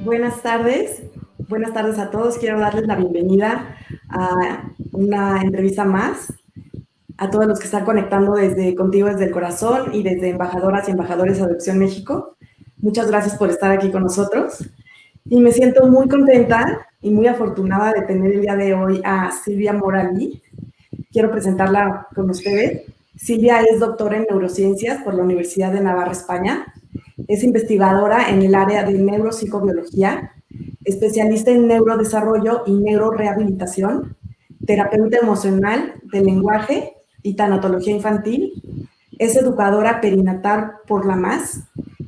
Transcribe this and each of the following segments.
Buenas tardes. Buenas tardes a todos. Quiero darles la bienvenida a una entrevista más a todos los que están conectando contigo desde el corazón y desde Embajadoras y Embajadores de Adopción México. Muchas gracias por estar aquí con nosotros. Y me siento muy contenta y muy afortunada de tener el día de hoy a Silvia Morali. Quiero presentarla con ustedes. Silvia es doctora en neurociencias por la Universidad de Navarra, España. Es investigadora en el área de neuropsicobiología, especialista en neurodesarrollo y neurorehabilitación, terapeuta emocional del lenguaje y tanatología infantil. Es educadora perinatal por la MAS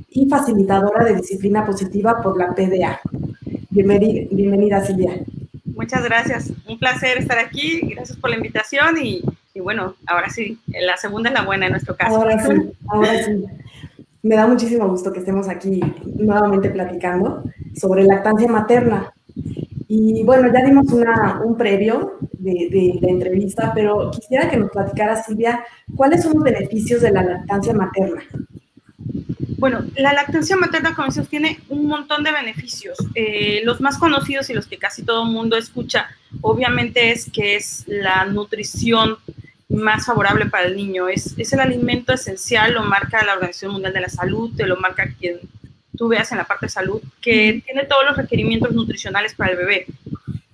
y facilitadora de disciplina positiva por la PDA. Bienvenida, Silvia. Muchas gracias. Un placer estar aquí. Gracias por la invitación y bueno, ahora sí, la segunda es la buena en nuestro caso. Ahora sí. Me da muchísimo gusto que estemos aquí nuevamente platicando sobre lactancia materna. Y bueno, ya dimos un previo de la entrevista, pero quisiera que nos platicara, Silvia, ¿cuáles son los beneficios de la lactancia materna? Bueno, la lactancia materna, como decimos, tiene un montón de beneficios. Los más conocidos y los que casi todo el mundo escucha, obviamente es que es la nutrición más favorable para el niño. Es el alimento esencial, lo marca la Organización Mundial de la Salud, te lo marca quien tú veas en la parte de salud, que tiene todos los requerimientos nutricionales para el bebé.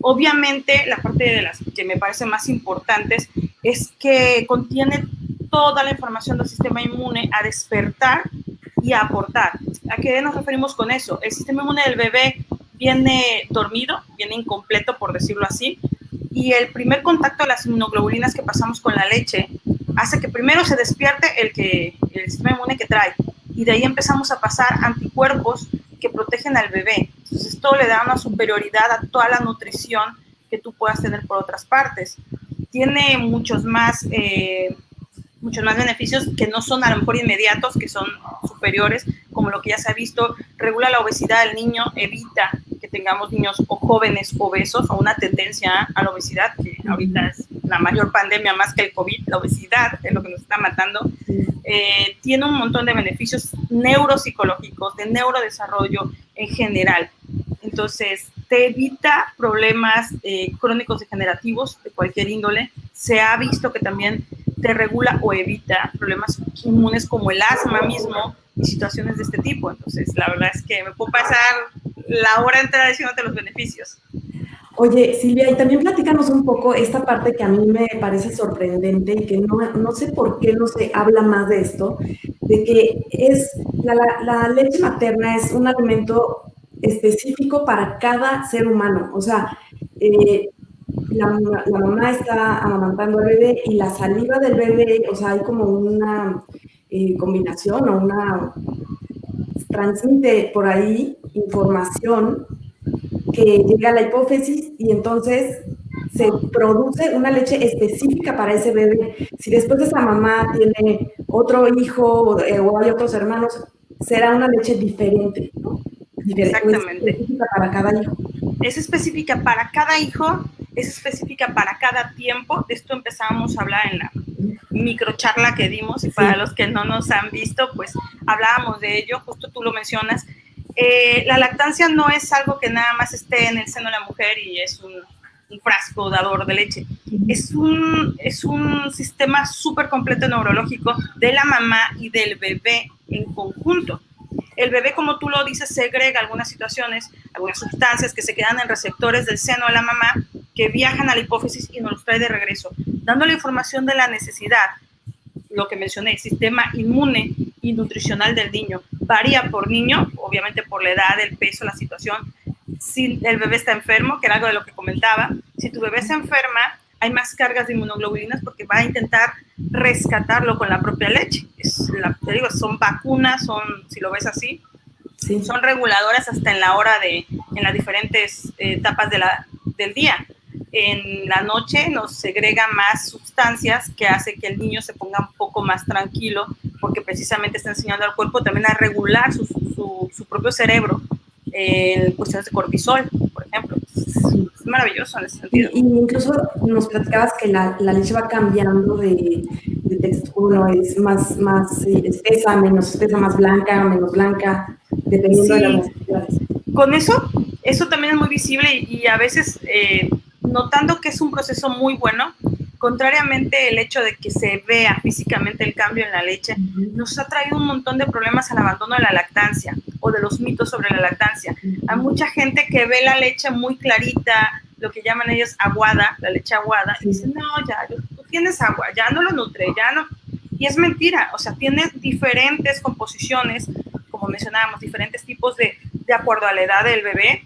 Obviamente, la parte de las que me parece más importantes es que contiene toda la información del sistema inmune a despertar y a aportar. ¿A qué nos referimos con eso? El sistema inmune del bebé viene dormido, viene incompleto, por decirlo así, y el primer contacto de las inmunoglobulinas que pasamos con la leche hace que primero se despierte el sistema inmune que trae, y de ahí empezamos a pasar anticuerpos que protegen al bebé. Entonces esto le da una superioridad a toda la nutrición que tú puedas tener por otras partes. Tiene muchos más beneficios que no son a lo mejor inmediatos, que son superiores, como lo que ya se ha visto, regula la obesidad del niño, evita que tengamos niños o jóvenes obesos o una tendencia a la obesidad, que ahorita es la mayor pandemia más que el COVID, la obesidad es lo que nos está matando. Tiene un montón de beneficios neuropsicológicos, de neurodesarrollo en general. Entonces, te evita problemas crónicos degenerativos de cualquier índole. Se ha visto que también te regula o evita problemas inmunes como el asma mismo y situaciones de este tipo. Entonces, la verdad es que me puedo pasar la hora entera diciéndote los beneficios. Oye, Silvia, y también platícanos un poco esta parte que a mí me parece sorprendente y que no sé por qué no se habla más de esto, de que la leche materna es un alimento específico para cada ser humano. O sea, la mamá está amamantando al bebé y la saliva del bebé, o sea, hay como una combinación o transmite por ahí información que llega a la hipófisis y entonces se produce una leche específica para ese bebé. Si después esa mamá tiene otro hijo o hay otros hermanos, será una leche diferente, ¿no? Exactamente. Es específica para cada hijo. Es específica para cada hijo, es específica para cada tiempo. De esto empezamos a hablar en la microcharla que dimos, y para los que no nos han visto, pues hablábamos de ello, justo tú lo mencionas. La lactancia no es algo que nada más esté en el seno de la mujer y es un frasco dador de leche. Es un sistema súper completo neurológico de la mamá y del bebé en conjunto. El bebé, como tú lo dices, segrega algunas situaciones, algunas sustancias que se quedan en receptores del seno de la mamá, que viajan a la hipófisis y nos los trae de regreso, dando la información de la necesidad. Lo que mencioné, el sistema inmune y nutricional del niño varía por niño, obviamente por la edad, el peso, la situación. Si el bebé está enfermo, que era algo de lo que comentaba, si tu bebé se enferma, hay más cargas de inmunoglobulinas porque va a intentar rescatarlo con la propia leche. Te digo, son vacunas, si lo ves así, son reguladoras hasta en la hora en las diferentes etapas del día. En la noche nos segrega más sustancias que hace que el niño se ponga un poco más tranquilo, porque precisamente está enseñando al cuerpo también a regular su propio cerebro en cuestiones de cortisol, por ejemplo. Es maravilloso en ese sentido. Y incluso nos platicabas que la leche va cambiando de textura, es más espesa, menos espesa, más blanca, menos blanca, dependiendo de las necesidades. con eso también es muy visible y a veces notando que es un proceso muy bueno, contrariamente el hecho de que se vea físicamente el cambio en la leche, nos ha traído un montón de problemas al abandono de la lactancia o de los mitos sobre la lactancia. Hay mucha gente que ve la leche muy clarita, lo que llaman ellos aguada, la leche aguada, y dicen, no, ya, tú tienes agua, ya no lo nutre, ya no. Y es mentira, o sea, tiene diferentes composiciones, como mencionábamos, diferentes tipos de acuerdo a la edad del bebé,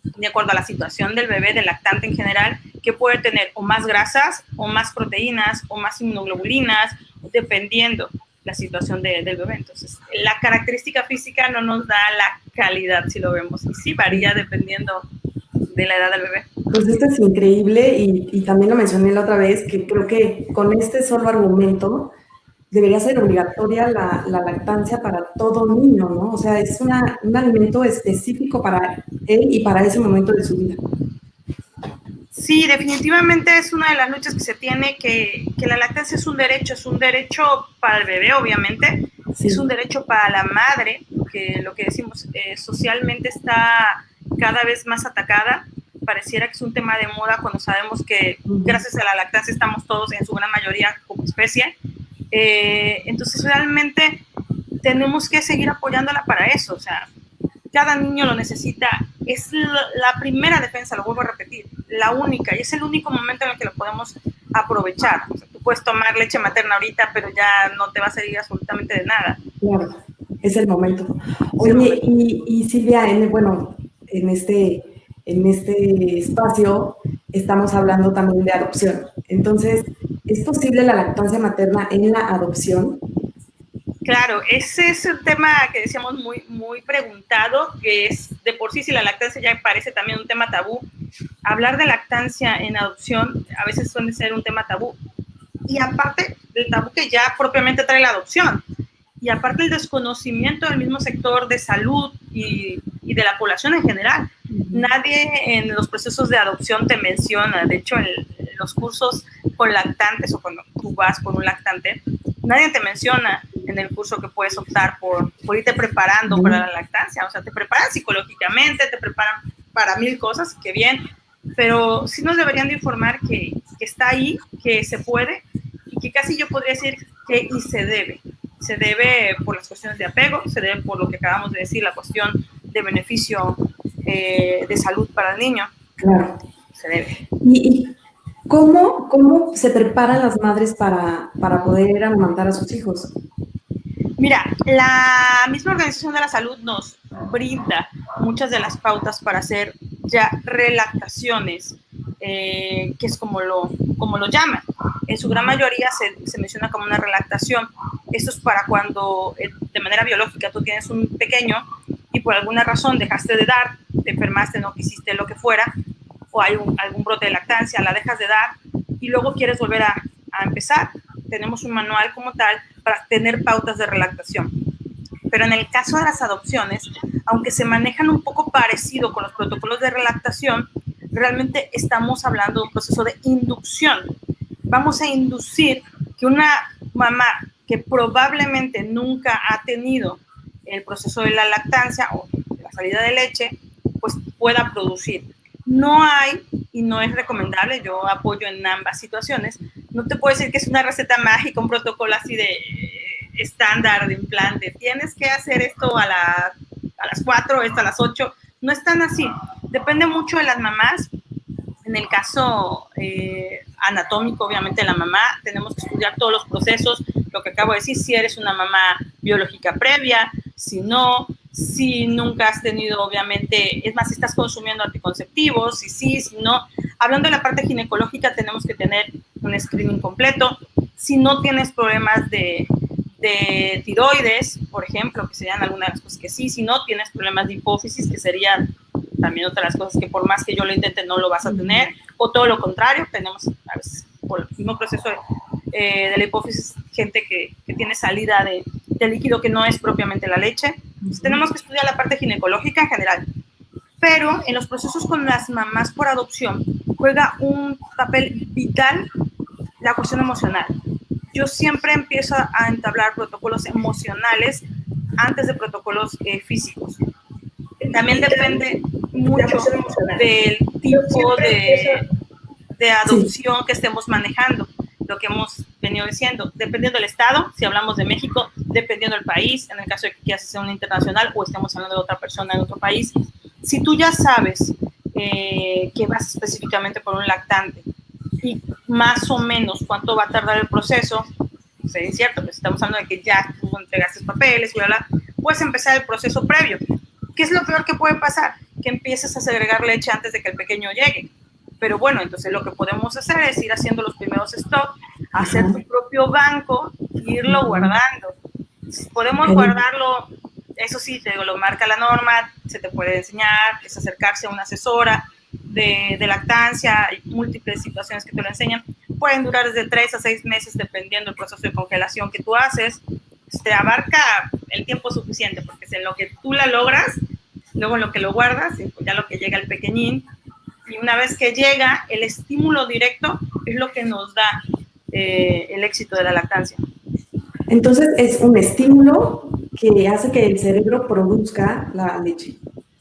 de acuerdo a la situación del bebé, del lactante en general, que puede tener o más grasas, o más proteínas, o más inmunoglobulinas, dependiendo la situación del bebé. Entonces, la característica física no nos da la calidad si lo vemos, y sí varía dependiendo de la edad del bebé. Pues esto es increíble y también lo mencioné la otra vez, que creo que con este solo argumento debería ser obligatoria la lactancia para todo niño, ¿no? O sea, es un alimento específico para él y para ese momento de su vida. Sí, definitivamente es una de las luchas que se tiene, que la lactancia es un derecho para el bebé, obviamente, sí. Es un derecho para la madre, que lo que decimos socialmente está cada vez más atacada. Pareciera que es un tema de moda cuando sabemos que gracias a la lactancia estamos todos en su gran mayoría como especie. Entonces realmente tenemos que seguir apoyándola para eso, o sea, cada niño lo necesita, es la primera defensa, lo vuelvo a repetir, la única, y es el único momento en el que lo podemos aprovechar. O sea, tú puedes tomar leche materna ahorita, pero ya no te va a servir absolutamente de nada. Claro, es el momento. Oye, y Silvia, en este espacio estamos hablando también de adopción. Entonces, ¿es posible la lactancia materna en la adopción? Claro, ese es un tema que decíamos muy, muy preguntado, que es de por sí, si la lactancia ya parece también un tema tabú, hablar de lactancia en adopción a veces suele ser un tema tabú. Y aparte del tabú que ya propiamente trae la adopción, y aparte el desconocimiento del mismo sector de salud y de la población en general. Nadie en los procesos de adopción te menciona, de hecho en los cursos con lactantes o cuando tú vas con un lactante, nadie te menciona en el curso que puedes optar por irte preparando para la lactancia. O sea, te preparan psicológicamente, te preparan para mil cosas, que bien, pero sí nos deberían de informar que está ahí, que se puede y que casi yo podría decir que y se debe. Se debe por las cuestiones de apego, se debe por lo que acabamos de decir, la cuestión de beneficio de salud para el niño. Claro. Se debe. ¿Y cómo se preparan las madres para poder amamantar a sus hijos? Mira, la misma Organización de la Salud nos brinda muchas de las pautas para hacer ya relactaciones, que es como lo llaman. En su gran mayoría se menciona como una relactación. Esto es para cuando de manera biológica tú tienes un pequeño y por alguna razón dejaste de dar, te enfermaste, no quisiste lo que fuera, o hay algún brote de lactancia, la dejas de dar y luego quieres volver a empezar. Tenemos un manual como tal para tener pautas de relactación. Pero en el caso de las adopciones, aunque se manejan un poco parecido con los protocolos de relactación, realmente estamos hablando de un proceso de inducción. Vamos a inducir que una mamá que probablemente nunca ha tenido el proceso de la lactancia o de la salida de leche, pues pueda producir. No hay, y no es recomendable, yo apoyo en ambas situaciones, no te puedo decir que es una receta mágica, un protocolo así de estándar, de implante, tienes que hacer esto a las 4, esto a las 8, no es tan así, depende mucho de las mamás. En el caso anatómico, obviamente, de la mamá, tenemos que estudiar todos los procesos, lo que acabo de decir, si eres una mamá biológica previa, si no, si nunca has tenido, obviamente, es más, si estás consumiendo anticonceptivos, si sí, si no. Hablando de la parte ginecológica, tenemos que tener un screening completo. Si no tienes problemas de tiroides, por ejemplo, que serían algunas de las cosas que sí, si no tienes problemas de hipófisis, que serían también otra de las cosas que por más que yo lo intente no lo vas a tener, o todo lo contrario, tenemos a veces por el mismo proceso de la hipófisis gente que tiene salida de líquido que no es propiamente la leche. Entonces, tenemos que estudiar la parte ginecológica en general, pero en los procesos con las mamás por adopción juega un papel vital la cuestión emocional. Yo siempre empiezo a entablar protocolos emocionales antes de protocolos físicos. También depende mucho del tipo de adopción que estemos manejando, lo que hemos venido diciendo, dependiendo del estado, si hablamos de México, dependiendo del país, en el caso de que quieras hacer una internacional o estemos hablando de otra persona en otro país. Si tú ya sabes que vas específicamente por un lactante y más o menos cuánto va a tardar el proceso, pues es cierto, pues estamos hablando de que ya tú entregaste papeles, bla, bla, puedes empezar el proceso previo. ¿Qué es lo peor que puede pasar? Que empieces a segregar leche antes de que el pequeño llegue. Pero bueno, entonces lo que podemos hacer es ir haciendo los primeros stock, hacer tu propio banco e irlo guardando. Podemos guardarlo, eso sí, te digo, lo marca la norma, se te puede enseñar, es acercarse a una asesora de lactancia, hay múltiples situaciones que te lo enseñan. Pueden durar desde 3 a 6 meses dependiendo del proceso de congelación que tú haces. Te abarca el tiempo suficiente, porque es en lo que tú la logras, luego en lo que lo guardas, y pues ya lo que llega el pequeñín. Y una vez que llega, el estímulo directo es lo que nos da el éxito de la lactancia. Entonces, es un estímulo que hace que el cerebro produzca la leche.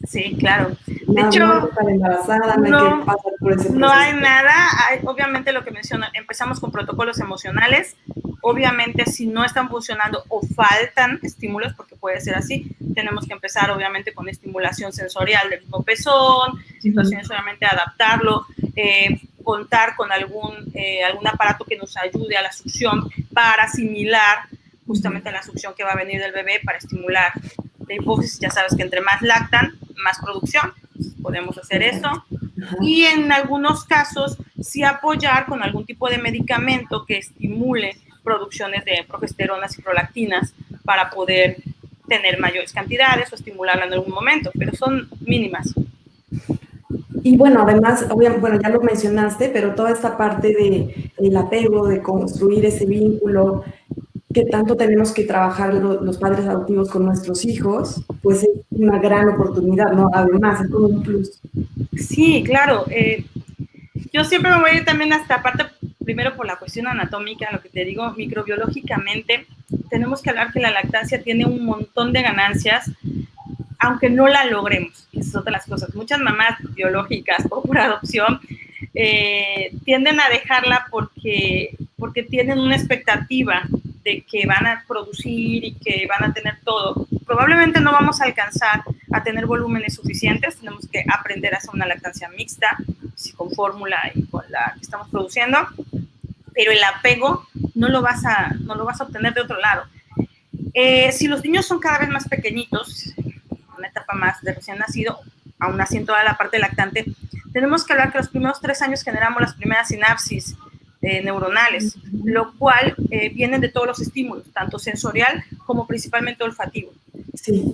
Sí, claro. De hecho, no hay que estar embarazada, no hay que pasar por ese proceso. No hay nada. Obviamente lo que menciona, empezamos con protocolos emocionales. Obviamente si no están funcionando o faltan estímulos, porque puede ser así, tenemos que empezar obviamente con estimulación sensorial del mismo pezón, situaciones obviamente adaptarlo, contar con algún aparato que nos ayude a la succión para asimilar justamente la succión que va a venir del bebé para estimular la hipófisis. Ya sabes que entre más lactan, más producción. Podemos hacer eso. Y en algunos casos, sí apoyar con algún tipo de medicamento que estimule producciones de progesteronas y prolactinas para poder tener mayores cantidades o estimularla en algún momento, pero son mínimas. Y bueno, además, bueno, ya lo mencionaste, pero toda esta parte del apego, de construir ese vínculo, que tanto tenemos que trabajar los padres adoptivos con nuestros hijos, pues es una gran oportunidad, ¿no? Además, es como un plus. Sí, claro. Yo siempre me voy a ir también hasta aparte, primero por la cuestión anatómica, lo que te digo, microbiológicamente, tenemos que hablar que la lactancia tiene un montón de ganancias, aunque no la logremos. Esas son otras cosas. Muchas mamás biológicas por adopción tienden a dejarla porque tienen una expectativa de que van a producir y que van a tener todo. Probablemente no vamos a alcanzar a tener volúmenes suficientes, tenemos que aprender a hacer una lactancia mixta, con fórmula y con la que estamos produciendo, pero el apego no lo vas a obtener de otro lado. Si los niños son cada vez más pequeñitos, una etapa más de recién nacido, aún así en toda la parte lactante, tenemos que hablar que los primeros 3 años generamos las primeras sinapsis neuronales, lo cual vienen de todos los estímulos, tanto sensorial como principalmente olfativo. Sí.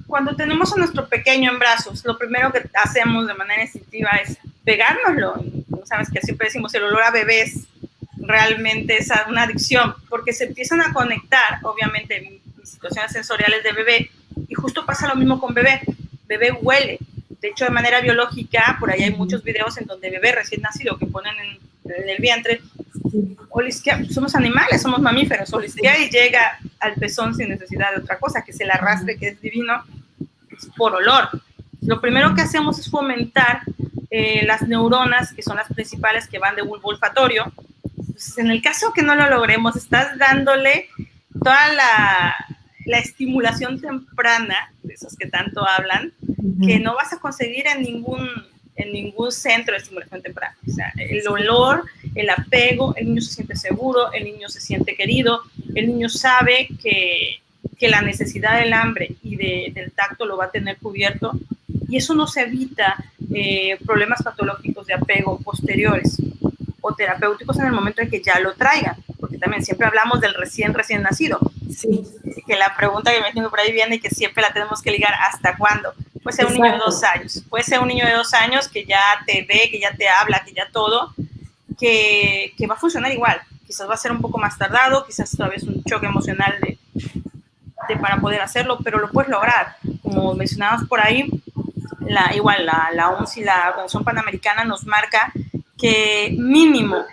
Cuando tenemos a nuestro pequeño en brazos, lo primero que hacemos de manera instintiva es pegárnoslo. Sabes que siempre decimos el olor a bebés realmente es una adicción, porque se empiezan a conectar, obviamente, en situaciones sensoriales de bebé, y justo pasa lo mismo con bebé. Bebé huele. De hecho, de manera biológica, por ahí hay muchos videos en donde bebé recién nacido que ponen en el vientre, olisquea, somos animales, somos mamíferos, olisquea y llega al pezón sin necesidad de otra cosa, que es el arrastre, que es divino, es por olor. Lo primero que hacemos es fomentar las neuronas, que son las principales que van de bulbo olfatorio. Pues en el caso que no lo logremos, estás dándole toda la estimulación temprana, de esos que tanto hablan, que no vas a conseguir en ningún centro de estimulación temprana. O sea, el olor, el apego, el niño se siente seguro, el niño se siente querido, el niño sabe que la necesidad del hambre y del tacto lo va a tener cubierto, y eso nos evita problemas patológicos de apego posteriores o terapéuticos en el momento en que ya lo traigan, porque también siempre hablamos del recién nacido. Sí. Que la pregunta que me tengo por ahí viene y que siempre la tenemos que ligar, ¿hasta cuándo? Puede ser un niño de 2 años, puede ser un niño de 2 años que ya te ve, que ya te habla, que ya todo, que va a funcionar igual. Quizás va a ser un poco más tardado, quizás todavía es un choque emocional para poder hacerlo, pero lo puedes lograr. Como mencionabas por ahí, la OMS y la Organización Panamericana nos marca que mínimo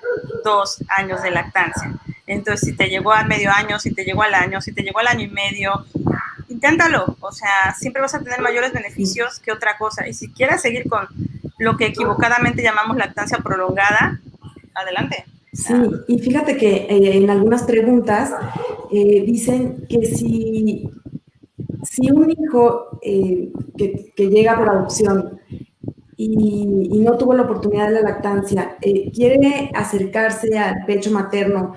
2 años de lactancia. Entonces, si te llegó al medio año, si te llegó al año, si te llegó al año y medio, inténtalo, o sea, siempre vas a tener mayores beneficios que otra cosa. Y si quieres seguir con lo que equivocadamente llamamos lactancia prolongada, adelante. Sí, y fíjate que en algunas preguntas dicen que si un hijo que llega por adopción y no tuvo la oportunidad de la lactancia, quiere acercarse al pecho materno,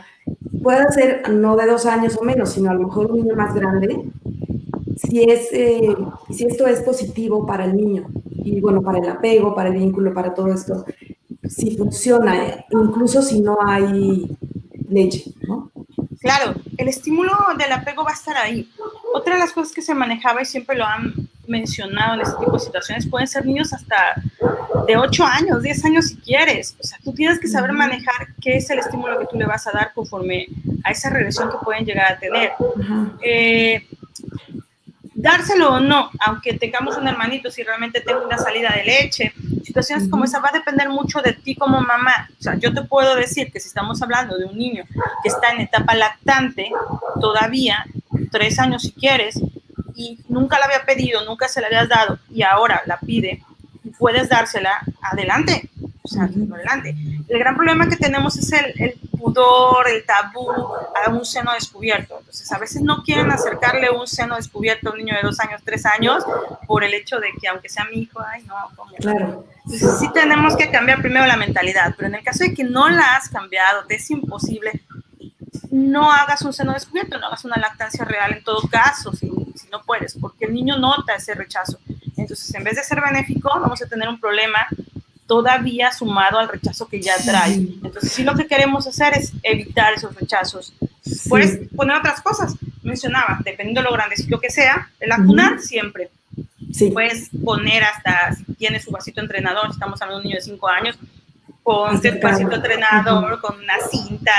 puede ser no de 2 años o menos, sino a lo mejor un niño más grande, si esto es positivo para el niño, y bueno, para el apego, para el vínculo, para todo esto, si funciona, incluso si no hay leche, ¿no? Claro, el estímulo del apego va a estar ahí. Otra de las cosas que se manejaba y siempre lo han mencionado en este tipo de situaciones, pueden ser niños hasta de 8 años, 10 años si quieres. O sea, tú tienes que saber manejar qué es el estímulo que tú le vas a dar conforme a esa regresión que pueden llegar a tener. Dárselo o no, aunque tengamos un hermanito, si realmente tengo una salida de leche, situaciones como esa va a depender mucho de ti como mamá. O sea, yo te puedo decir que si estamos hablando de un niño que está en etapa lactante todavía, 3 años si quieres, y nunca la había pedido, nunca se la habías dado, y ahora la pide, y puedes dársela, adelante. O sea, adelante. El gran problema que tenemos es el pudor, el tabú a un seno descubierto. Entonces, a veces no quieren acercarle un seno descubierto a un niño de 2 años, 3 años, por el hecho de que, aunque sea mi hijo, ay, no, ¿cómo? Claro. Entonces, sí tenemos que cambiar primero la mentalidad, pero en el caso de que no la has cambiado, te es imposible, no hagas un seno descubierto, no hagas una lactancia real en todo caso, si no puedes, porque el niño nota ese rechazo. Entonces, en vez de ser benéfico, vamos a tener un problema todavía sumado al rechazo que ya trae. Entonces, sí, lo que queremos hacer es evitar esos rechazos. Puedes poner otras cosas. Mencionaba, dependiendo de lo grandecito que sea, el acunar siempre. Sí. Puedes poner hasta, si tienes su vasito entrenador, estamos hablando de un niño de 5 años, ponte tu vasito entrenador con una cinta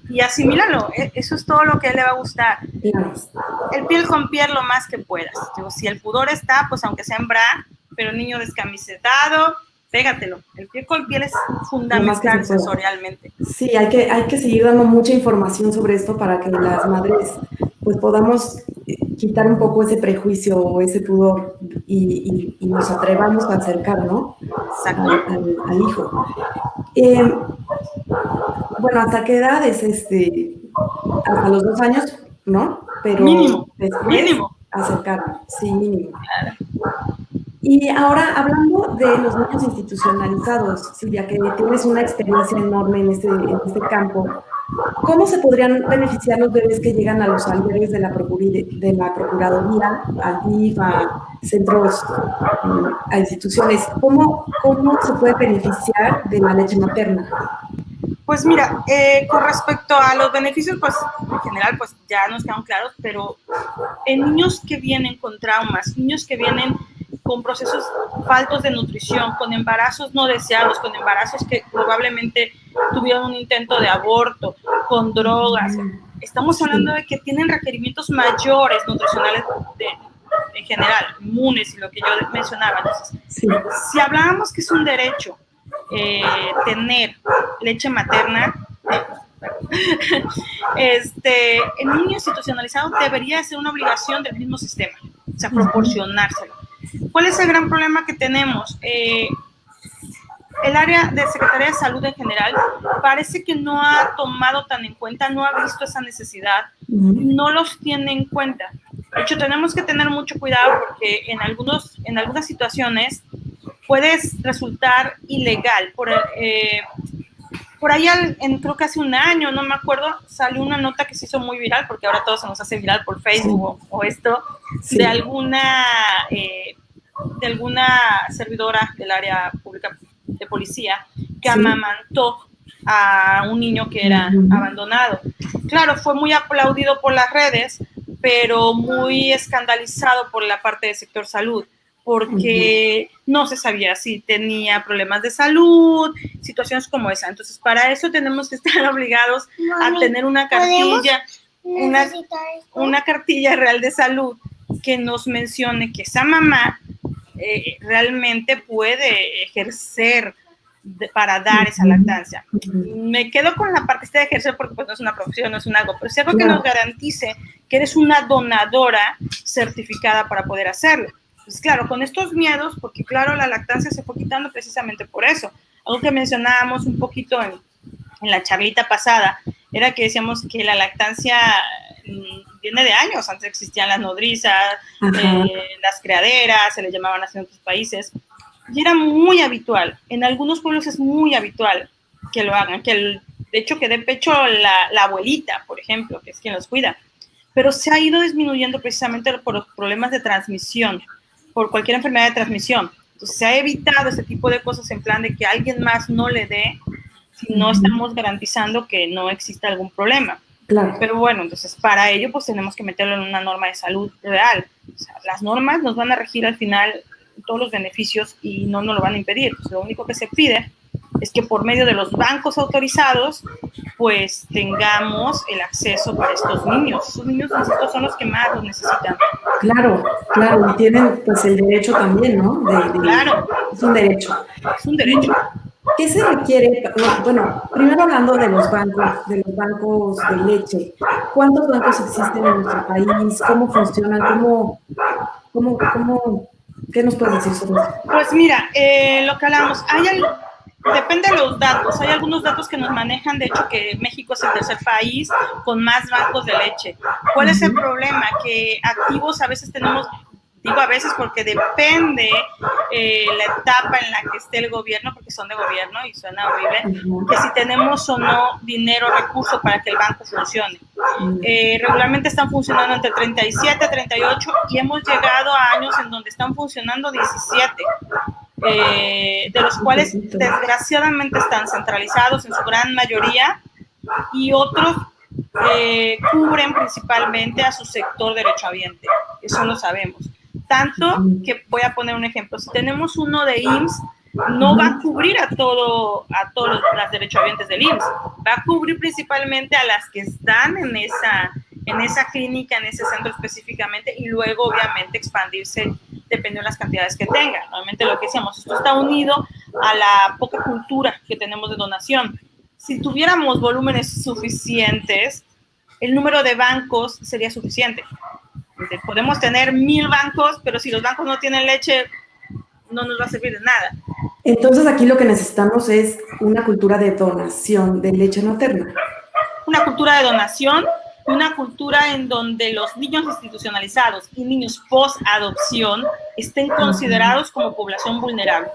y asimílalo. Eso es todo lo que a él le va a gustar. El piel con piel lo más que puedas. Digo, si el pudor está, pues aunque sea en bra, pero el niño descamisetado, pégatelo. El piel con piel es fundamental sensorialmente. Sí, hay que seguir dando mucha información sobre esto para que las madres pues podamos quitar un poco ese prejuicio o ese pudor y nos atrevamos a acercar, ¿no? Al hijo. Bueno, ¿hasta qué edad es hasta los 2 años, ¿no? Pero mínimo, acercar, sí, mínimo. Claro. Y ahora, hablando de los niños institucionalizados, Silvia, que tienes una experiencia enorme en este campo, ¿cómo se podrían beneficiar los bebés que llegan a los albergues de la Procuraduría, al DIF, a centros, a instituciones? ¿Cómo se puede beneficiar de la leche materna? Pues mira, con respecto a los beneficios, pues en general pues ya nos quedan claros, pero en niños que vienen con traumas, niños que vienen con procesos faltos de nutrición, con embarazos no deseados, con embarazos que probablemente tuvieron un intento de aborto, con drogas, estamos hablando de que tienen requerimientos mayores nutricionales en general, inmunes y lo que yo mencionaba. Entonces, si hablábamos que es un derecho tener leche materna, el niño institucionalizado debería ser una obligación del mismo sistema, o sea, proporcionárselo. ¿Cuál es el gran problema que tenemos? El área de Secretaría de Salud en general parece que no ha tomado tan en cuenta, no ha visto esa necesidad, no los tiene en cuenta. De hecho, tenemos que tener mucho cuidado porque en algunas situaciones puedes resultar ilegal. Por ahí, creo que hace un año, no me acuerdo, salió una nota que se hizo muy viral, porque ahora todo se nos hace viral por Facebook o esto, de alguna servidora del área pública de policía que amamantó a un niño que era abandonado. Claro, fue muy aplaudido por las redes, pero muy escandalizado por la parte del sector salud, porque no se sabía si tenía problemas de salud, situaciones como esa. Entonces, para eso tenemos que estar obligados a tener una cartilla, una cartilla real de salud que nos mencione que esa mamá realmente puede ejercer para dar esa lactancia. Me quedo con la parte de ejercer porque pues no es una profesión, no es un algo, pero si algo que nos garantice que eres una donadora certificada para poder hacerlo. Pues claro, con estos miedos, porque claro, la lactancia se fue quitando precisamente por eso. Algo que mencionábamos un poquito en la charlita pasada, era que decíamos que la lactancia viene de años. Antes existían las nodrizas, las criaderas, se les llamaban así en otros países, y era muy habitual. En algunos pueblos es muy habitual que lo hagan, de hecho que dé pecho la abuelita, por ejemplo, que es quien los cuida. Pero se ha ido disminuyendo precisamente por los problemas de transmisión, por cualquier enfermedad de transmisión. Entonces se ha evitado este tipo de cosas en plan de que alguien más no le dé, si no estamos garantizando que no exista algún problema. Claro. Pero bueno, entonces para ello pues tenemos que meterlo en una norma de salud real. O sea, las normas nos van a regir al final todos los beneficios y no nos lo van a impedir. Pues lo único que se pide es que por medio de los bancos autorizados pues tengamos el acceso para estos niños. Esos niños son los que más los necesitan. Claro, claro, y tienen pues el derecho también, ¿no? Claro. Es un derecho. Es un derecho. ¿Qué se requiere? Bueno, primero hablando de los bancos de leche. ¿Cuántos bancos existen en nuestro país? ¿Cómo funcionan? ¿Qué nos puedes decir sobre eso? Pues mira, lo que hablamos, depende de los datos. Hay algunos datos que nos manejan, de hecho, que México es el tercer país con más bancos de leche. ¿Cuál es el problema? Que activos a veces tenemos, digo a veces porque depende la etapa en la que esté el gobierno, porque son de gobierno y suena horrible, que si tenemos o no dinero, recurso para que el banco funcione. Regularmente están funcionando entre 37, 38 y hemos llegado a años en donde están funcionando 17. De los cuales desgraciadamente están centralizados en su gran mayoría y otros cubren principalmente a su sector derechohabiente, eso lo sabemos. Tanto que voy a poner un ejemplo, si tenemos uno de IMSS, no va a cubrir a todos los derechohabientes del IMSS, va a cubrir principalmente a las que están en esa clínica, en ese centro específicamente, y luego obviamente expandirse dependiendo de las cantidades que tenga. Normalmente lo que decíamos, esto está unido a la poca cultura que tenemos de donación. Si tuviéramos volúmenes suficientes, el número de bancos sería suficiente. Podemos tener 1000 bancos, pero si los bancos no tienen leche, no nos va a servir de nada. Entonces aquí lo que necesitamos es una cultura de donación de leche materna. Una cultura de donación, una cultura en donde los niños institucionalizados y niños post-adopción estén considerados como población vulnerable.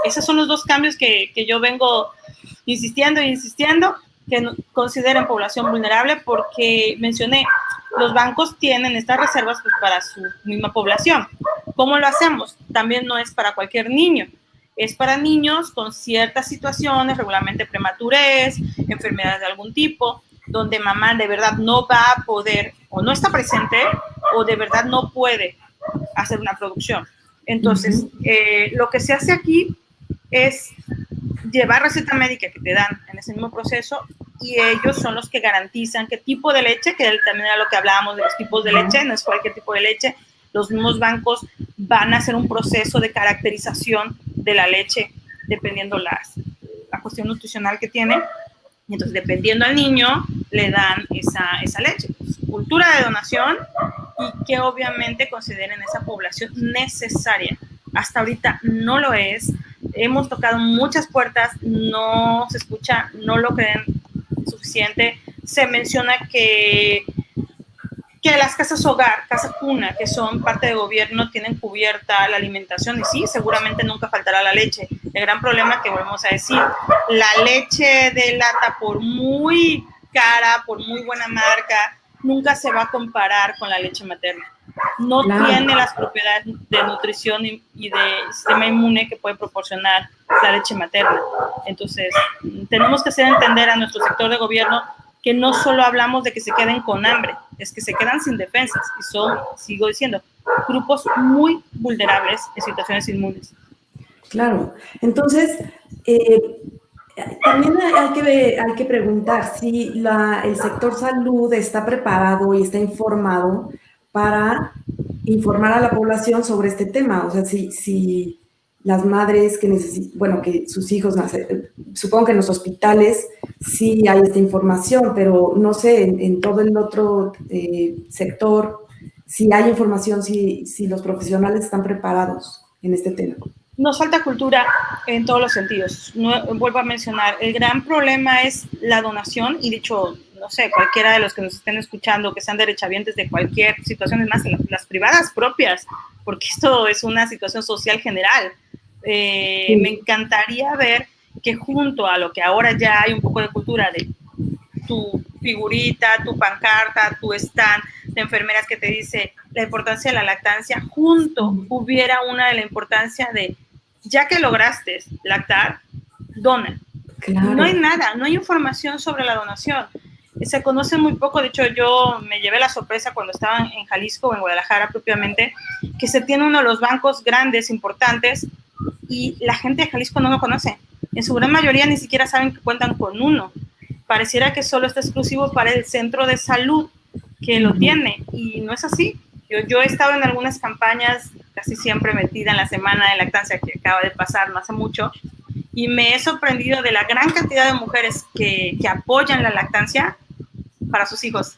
Esos son los dos cambios que yo vengo insistiendo, que consideren población vulnerable, porque mencioné, los bancos tienen estas reservas pues, para su misma población. ¿Cómo lo hacemos? También no es para cualquier niño. Es para niños con ciertas situaciones, regularmente prematurez, enfermedades de algún tipo, donde mamá de verdad no va a poder, o no está presente, o de verdad no puede hacer una producción. Entonces, lo que se hace aquí es llevar receta médica que te dan en ese mismo proceso, y ellos son los que garantizan qué tipo de leche, que también era lo que hablábamos de los tipos de leche, no es cualquier tipo de leche. Los mismos bancos van a hacer un proceso de caracterización de la leche dependiendo la cuestión nutricional que tiene, y entonces dependiendo al niño le dan esa leche. Pues, cultura de donación, y que obviamente consideren esa población necesaria. Hasta ahorita no lo es. Hemos tocado muchas puertas, no se escucha, no lo creen suficiente. Se menciona que las casas hogar, casa cuna, que son parte del gobierno, tienen cubierta la alimentación, y sí, seguramente nunca faltará la leche. El gran problema que volvemos a decir, la leche de lata, por muy cara, por muy buena marca, nunca se va a comparar con la leche materna. No tiene las propiedades de nutrición y de sistema inmune que puede proporcionar la leche materna. Entonces, tenemos que hacer entender a nuestro sector de gobierno que no solo hablamos de que se queden con hambre, es que se quedan sin defensas, y son, sigo diciendo, grupos muy vulnerables en situaciones inmunes. Claro. Entonces, también hay que preguntar si el sector salud está preparado y está informado para informar a la población sobre este tema. O sea, si las madres que necesitan, que sus hijos nacen, supongo que en los hospitales sí hay esta información, pero no sé, en todo el otro sector, si hay información, si los profesionales están preparados en este tema. Nos falta cultura en todos los sentidos. No, vuelvo a mencionar, el gran problema es la donación, y dicho, no sé, cualquiera de los que nos estén escuchando, que sean derechohabientes de cualquier situación, es más, las privadas propias, porque esto es una situación social general. Sí. Me encantaría ver que junto a lo que ahora ya hay un poco de cultura de tu figurita, tu pancarta, tu stand de enfermeras que te dice la importancia de la lactancia, junto hubiera una de la importancia de, ya que lograste lactar, dona. Claro. No hay nada, no hay información sobre la donación. Se conoce muy poco. De hecho, yo me llevé la sorpresa cuando estaba en Jalisco o en Guadalajara propiamente, que se tiene uno de los bancos grandes, importantes, y la gente de Jalisco no lo conoce. En su gran mayoría ni siquiera saben que cuentan con uno. Pareciera que solo está exclusivo para el centro de salud que lo tiene, y no es así. Yo he estado en algunas campañas, casi siempre metida en la semana de lactancia que acaba de pasar no hace mucho, y me he sorprendido de la gran cantidad de mujeres que apoyan la lactancia para sus hijos,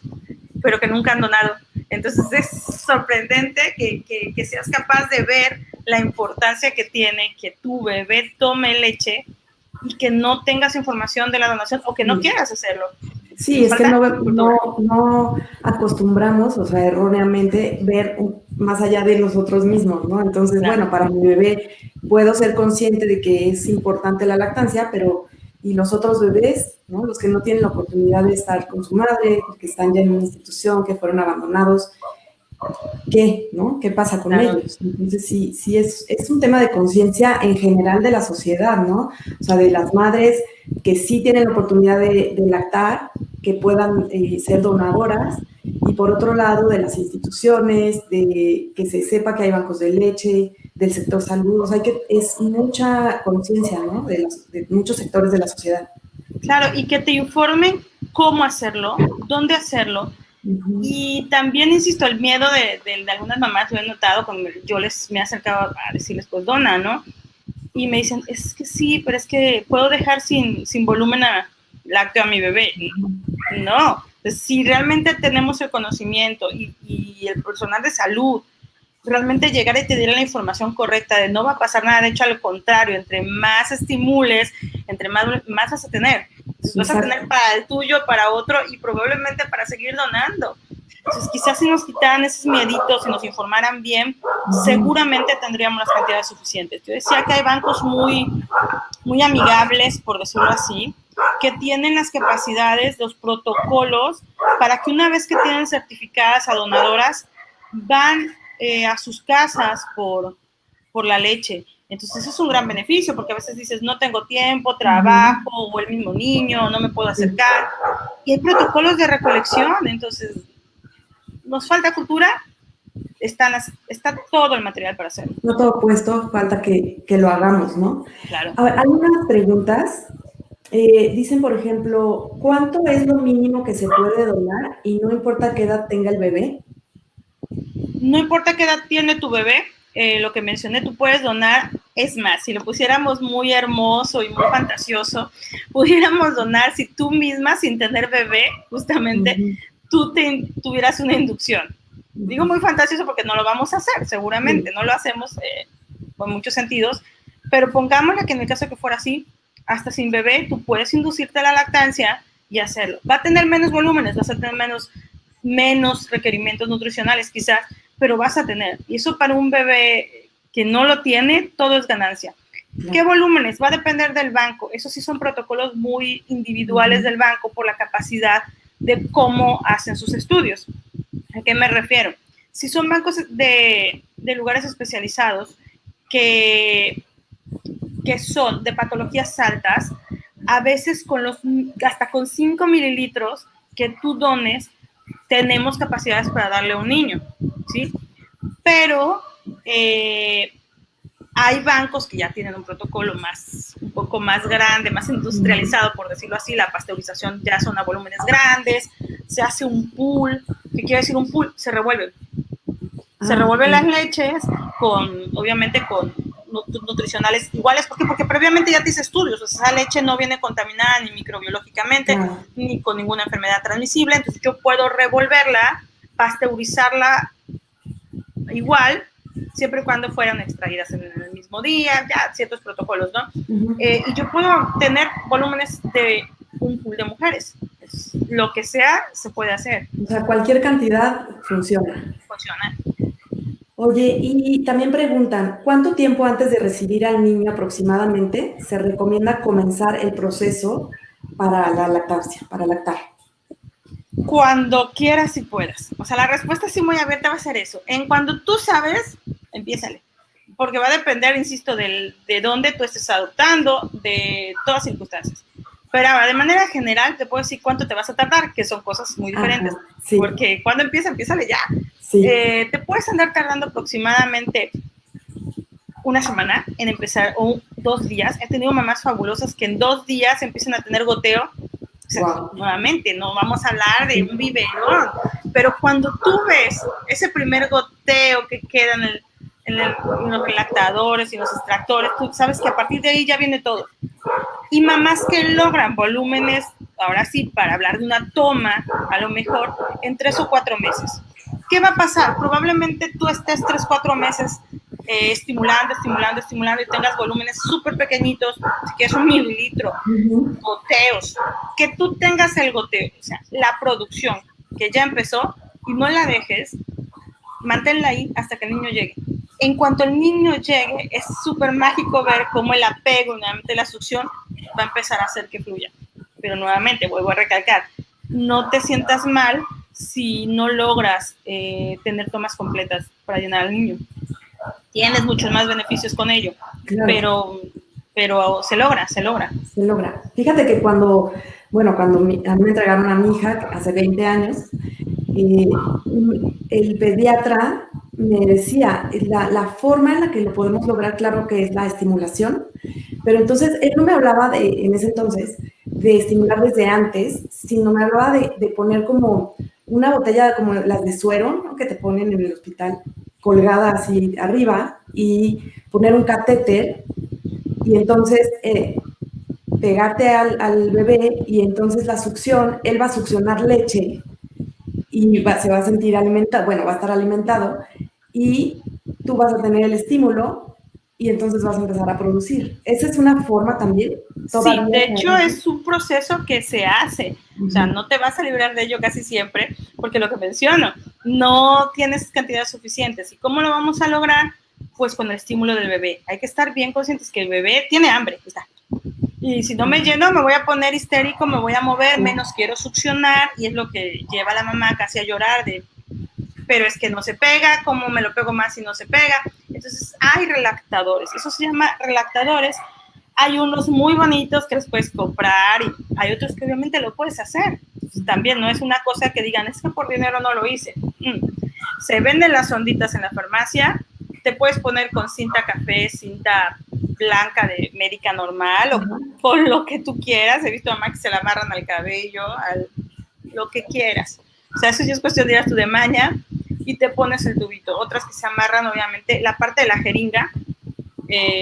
pero que nunca han donado. Entonces es sorprendente que seas capaz de ver la importancia que tiene que tu bebé tome leche y que no tengas información de la donación o que no quieras hacerlo. Sí, es que no acostumbramos, o sea, erróneamente, ver más allá de nosotros mismos, ¿no? Entonces, claro. Bueno, para mi bebé puedo ser consciente de que es importante la lactancia, pero ¿y los otros bebés, ¿no? Los que no tienen la oportunidad de estar con su madre, que están ya en una institución, que fueron abandonados, ¿qué, no? ¿Qué pasa con ellos? Entonces, sí es un tema de conciencia en general de la sociedad, ¿no? O sea, de las madres que sí tienen la oportunidad de lactar, que puedan ser donadoras, y por otro lado, de las instituciones, de que se sepa que hay bancos de leche, del sector salud. O sea, es mucha conciencia, ¿no? De muchos sectores de la sociedad. Claro, y que te informen cómo hacerlo, dónde hacerlo. Y también, insisto, el miedo de algunas mamás, lo he notado cuando yo me he acercado a decirles, pues dona, ¿no? Y me dicen, es que sí, pero es que puedo dejar sin volumen lácteo a mi bebé. No, si realmente tenemos el conocimiento y el personal de salud realmente llegar y te diera la información correcta de no va a pasar nada, de hecho al contrario, entre más estimules, entre más vas a tener. Entonces, vas a tener para el tuyo, para otro y probablemente para seguir donando. Entonces, quizás si nos quitaran esos mieditos, si nos informaran bien, seguramente tendríamos las cantidades suficientes. Yo decía que hay bancos muy amigables, por decirlo así, que tienen las capacidades, los protocolos, para que una vez que tienen certificadas a donadoras, van a sus casas por la leche. Entonces es un gran beneficio, porque a veces dices, no tengo tiempo, trabajo, o el mismo niño, no me puedo acercar. Y hay protocolos de recolección, entonces nos falta cultura, está todo el material para hacerlo. No todo puesto, falta que lo hagamos, ¿no? Claro. A ver, algunas preguntas. Dicen, por ejemplo, ¿cuánto es lo mínimo que se puede donar y no importa qué edad tenga el bebé? No importa qué edad tiene tu bebé, lo que mencioné, tú puedes donar. Es más, si lo pusiéramos muy hermoso y muy fantasioso, pudiéramos donar si tú misma, sin tener bebé, justamente, tú tuvieras una inducción. Digo muy fantasioso porque no lo vamos a hacer, seguramente, no lo hacemos en muchos sentidos, pero pongámosle que en el caso de que fuera así, hasta sin bebé, tú puedes inducirte a la lactancia y hacerlo. Va a tener menos volúmenes, vas a tener menos requerimientos nutricionales quizás, pero vas a tener. Y eso para un bebé que no lo tiene, todo es ganancia. ¿Qué volúmenes? Va a depender del banco. Eso sí son protocolos muy individuales del banco por la capacidad de cómo hacen sus estudios. ¿A qué me refiero? Si son bancos de lugares especializados que son de patologías altas, a veces hasta con 5 mililitros que tú dones, tenemos capacidades para darle a un niño, ¿sí? Pero hay bancos que ya tienen un protocolo un poco más grande, más industrializado, por decirlo así. La pasteurización ya son a volúmenes grandes, se hace un pool. ¿Qué quiere decir un pool? Se revuelven. Se revuelven las leches obviamente con nutricionales iguales. ¿Por qué? Porque previamente ya te hice estudios. O sea, esa leche no viene contaminada ni microbiológicamente, ni con ninguna enfermedad transmisible. Entonces yo puedo revolverla, pasteurizarla igual, siempre y cuando fueran extraídas en el mismo día, ya ciertos protocolos, ¿no? Y yo puedo tener volúmenes de un pool de mujeres. Lo que sea, se puede hacer. O sea, cualquier cantidad funciona. Funciona. Oye, y también preguntan, ¿cuánto tiempo antes de recibir al niño aproximadamente se recomienda comenzar el proceso para la lactancia, para lactar? Cuando quieras y puedas. O sea, la respuesta sí muy abierta va a ser eso. En cuando tú sabes, empiézale. Porque va a depender, insisto, de dónde tú estés adoptando, de todas circunstancias. Pero ahora, de manera general, te puedo decir cuánto te vas a tardar, que son cosas muy diferentes. Ajá, sí. Porque cuando empiézale ya. Sí. Te puedes andar tardando aproximadamente una semana en empezar, o 2 días. He tenido mamás fabulosas que en 2 días empiezan a tener goteo. O sea, wow. Nuevamente, no vamos a hablar de un biberón, pero cuando tú ves ese primer goteo que queda en los lactadores y los extractores, tú sabes que a partir de ahí ya viene todo. Y mamás que logran volúmenes, ahora sí, para hablar de una toma, a lo mejor en 3 o 4 meses. ¿Qué va a pasar? Probablemente tú estés 3 o 4 meses estimulando y tengas volúmenes súper pequeñitos, si quieres 1 mililitro, goteos, que tú tengas el goteo, o sea, la producción que ya empezó y no la dejes, manténla ahí hasta que el niño llegue. En cuanto el niño llegue, es súper mágico ver cómo el apego, nuevamente la succión, va a empezar a hacer que fluya. Pero nuevamente, vuelvo a recalcar, no te sientas mal si no logras tener tomas completas para llenar al niño. Tienes muchos más beneficios con ello, claro. pero se logra. Se logra. Fíjate que cuando a mí me entregaron a mi hija hace 20 años, el pediatra me decía, la forma en la que lo podemos lograr, claro que es la estimulación, pero entonces él no me hablaba en ese entonces de estimular desde antes, sino me hablaba de poner como una botella como las de suero, ¿no?, que te ponen en el hospital, colgada así arriba, y poner un catéter, y entonces pegarte al bebé, y entonces la succión, él va a succionar leche, y se va a sentir alimentado, va a estar alimentado, y tú vas a tener el estímulo, y entonces vas a empezar a producir. ¿Esa es una forma también? Sí, de hecho es un proceso que se hace, o sea, no te vas a librar de ello casi siempre, porque lo que menciono, no tienes cantidades suficientes. ¿Y cómo lo vamos a lograr? Pues con el estímulo del bebé. Hay que estar bien conscientes que el bebé tiene hambre, está. Y si no me lleno, me voy a poner histérico, me voy a mover, menos quiero succionar, y es lo que lleva a la mamá casi a llorar pero es que no se pega, ¿cómo me lo pego más si no se pega? Entonces hay relactadores, eso se llama relactadores. Hay unos muy bonitos que los puedes comprar y hay otros que obviamente lo puedes hacer. Entonces, también no es una cosa que digan, es que por dinero no lo hice. Se venden las onditas en la farmacia, te puedes poner con cinta café, cinta blanca de médica normal o con lo que tú quieras. He visto a mamá que se la amarran al cabello, lo que quieras. O sea, eso ya es cuestión de ir a tu de maña y te pones el tubito. Otras que se amarran, obviamente, la parte de la jeringa,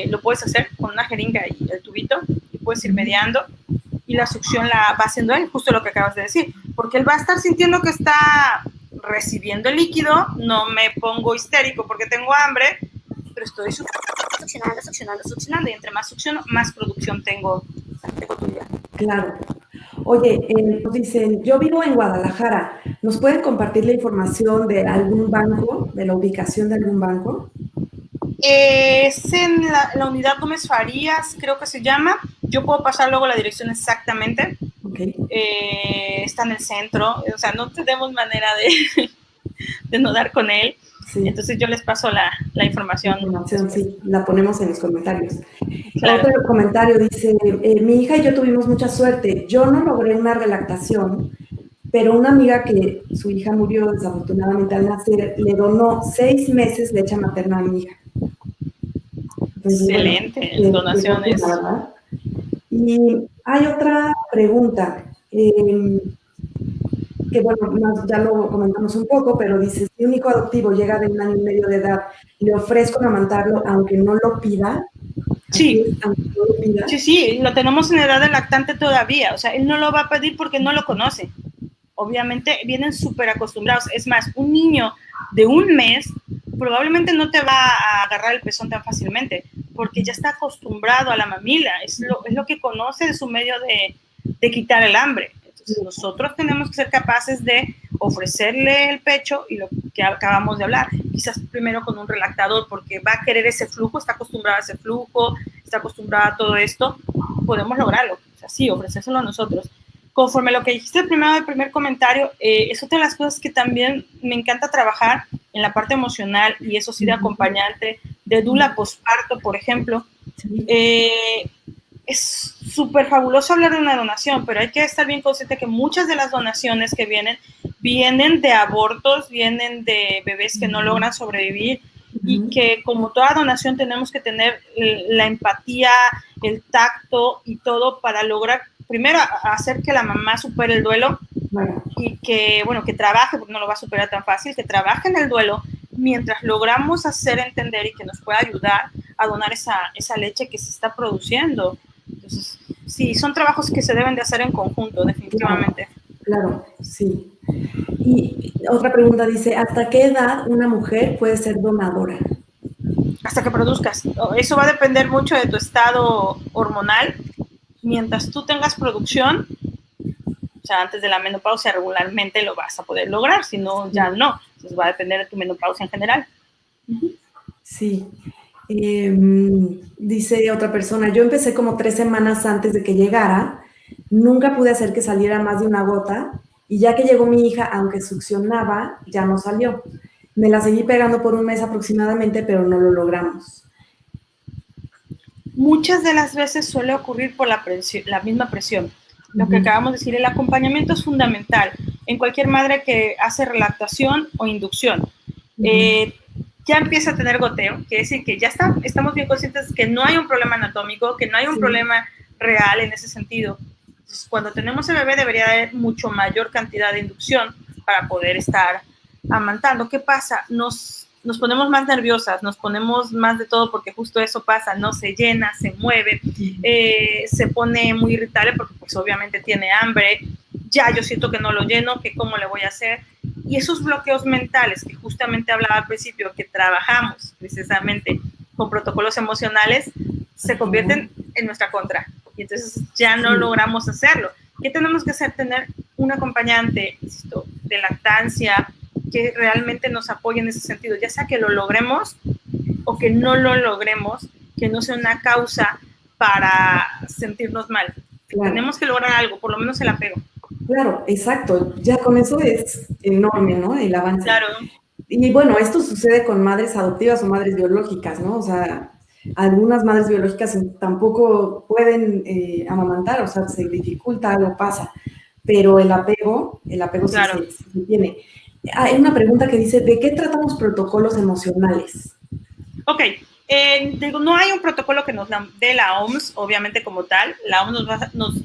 lo puedes hacer con una jeringa y el tubito, y puedes ir mediando, y la succión la va haciendo él, justo lo que acabas de decir, porque él va a estar sintiendo que está recibiendo el líquido, no me pongo histérico porque tengo hambre, pero estoy succionando, y entre más succiono, más producción tengo tuya. Claro. Oye, nos dicen, yo vivo en Guadalajara, ¿nos pueden compartir la información de algún banco, de la ubicación de algún banco? Es en la unidad Gómez Farías, creo que se llama. Yo puedo pasar luego la dirección exactamente. Okay. Está en el centro, o sea, no tenemos manera de no dar con él. Sí. Entonces yo les paso la información. Sí, la ponemos en los comentarios. Claro. Otro comentario dice, mi hija y yo tuvimos mucha suerte. Yo no logré una relactación, pero una amiga que su hija murió desafortunadamente al nacer, le donó 6 meses leche materna a mi hija. Entonces, excelente, bueno, donaciones. Y hay otra pregunta, que bueno, ya lo comentamos un poco, pero dice, si un hijo adoptivo llega de 1 año y medio de edad, ¿le ofrezco amamantarlo aunque no lo pida? Sí. Sí, lo tenemos en edad de lactante todavía, o sea, él no lo va a pedir porque no lo conoce. Obviamente vienen súper acostumbrados. Es más, un niño de 1 mes probablemente no te va a agarrar el pezón tan fácilmente, porque ya está acostumbrado a la mamila, es lo que conoce de su medio de quitar el hambre. Entonces nosotros tenemos que ser capaces de ofrecerle el pecho y lo que acabamos de hablar, quizás primero con un relactador, porque va a querer ese flujo, está acostumbrado a ese flujo, está acostumbrado a todo esto, podemos lograrlo, o sea, sí, ofrecérselo a nosotros. Conforme a lo que dijiste primero del primer comentario, es otra de las cosas que también me encanta trabajar en la parte emocional, y eso sí de acompañante, de dula posparto, por ejemplo. Es súper fabuloso hablar de una donación, pero hay que estar bien consciente que muchas de las donaciones que vienen de abortos, vienen de bebés que no logran sobrevivir, y que como toda donación tenemos que tener la empatía, el tacto y todo para lograr primero hacer que la mamá supere el duelo, y que, bueno, que trabaje, porque no lo va a superar tan fácil, que trabaje en el duelo mientras logramos hacer entender y que nos pueda ayudar a donar esa leche que se está produciendo. Entonces, sí, son trabajos que se deben de hacer en conjunto, definitivamente. Claro, sí. Y otra pregunta dice, ¿hasta qué edad una mujer puede ser donadora? Hasta que produzcas. Eso va a depender mucho de tu estado hormonal. Mientras tú tengas producción, o sea, antes de la menopausia regularmente lo vas a poder lograr, si no, ya no. Entonces va a depender de tu menopausia en general. Sí. Dice otra persona, yo empecé como 3 semanas antes de que llegara, nunca pude hacer que saliera más de una gota, y ya que llegó mi hija, aunque succionaba, ya no salió. Me la seguí pegando por un mes aproximadamente, pero no lo logramos. Muchas de las veces suele ocurrir por la misma presión. Lo que acabamos de decir, el acompañamiento es fundamental en cualquier madre que hace relactación o inducción. Ya empieza a tener goteo, quiere decir que ya estamos bien conscientes que no hay un problema anatómico, que no hay un problema real en ese sentido. Entonces, cuando tenemos el bebé debería haber mucho mayor cantidad de inducción para poder estar amamantando. ¿Qué pasa? Nos ponemos más nerviosas, nos ponemos más de todo, porque justo eso pasa, no se llena, se mueve, se pone muy irritable porque pues obviamente tiene hambre, ya yo siento que no lo lleno, que cómo le voy a hacer. Y esos bloqueos mentales que justamente hablaba al principio, que trabajamos precisamente con protocolos emocionales, se convierten en nuestra contra. Y entonces ya no logramos hacerlo. ¿Qué tenemos que hacer? Tener un acompañante, insisto, de lactancia, que realmente nos apoye en ese sentido, ya sea que lo logremos o que no lo logremos, que no sea una causa para sentirnos mal. Claro. Tenemos que lograr algo, por lo menos el apego. Claro, exacto. Ya con eso es enorme, ¿no? El avance. Claro. Y bueno, esto sucede con madres adoptivas o madres biológicas, ¿no? O sea, algunas madres biológicas tampoco pueden amamantar, o sea, se dificulta, algo pasa. Pero el apego claro. sí se tiene. Hay una pregunta que dice, ¿de qué tratamos protocolos emocionales? Ok, digo, no hay un protocolo que nos dé la OMS, obviamente como tal. La OMS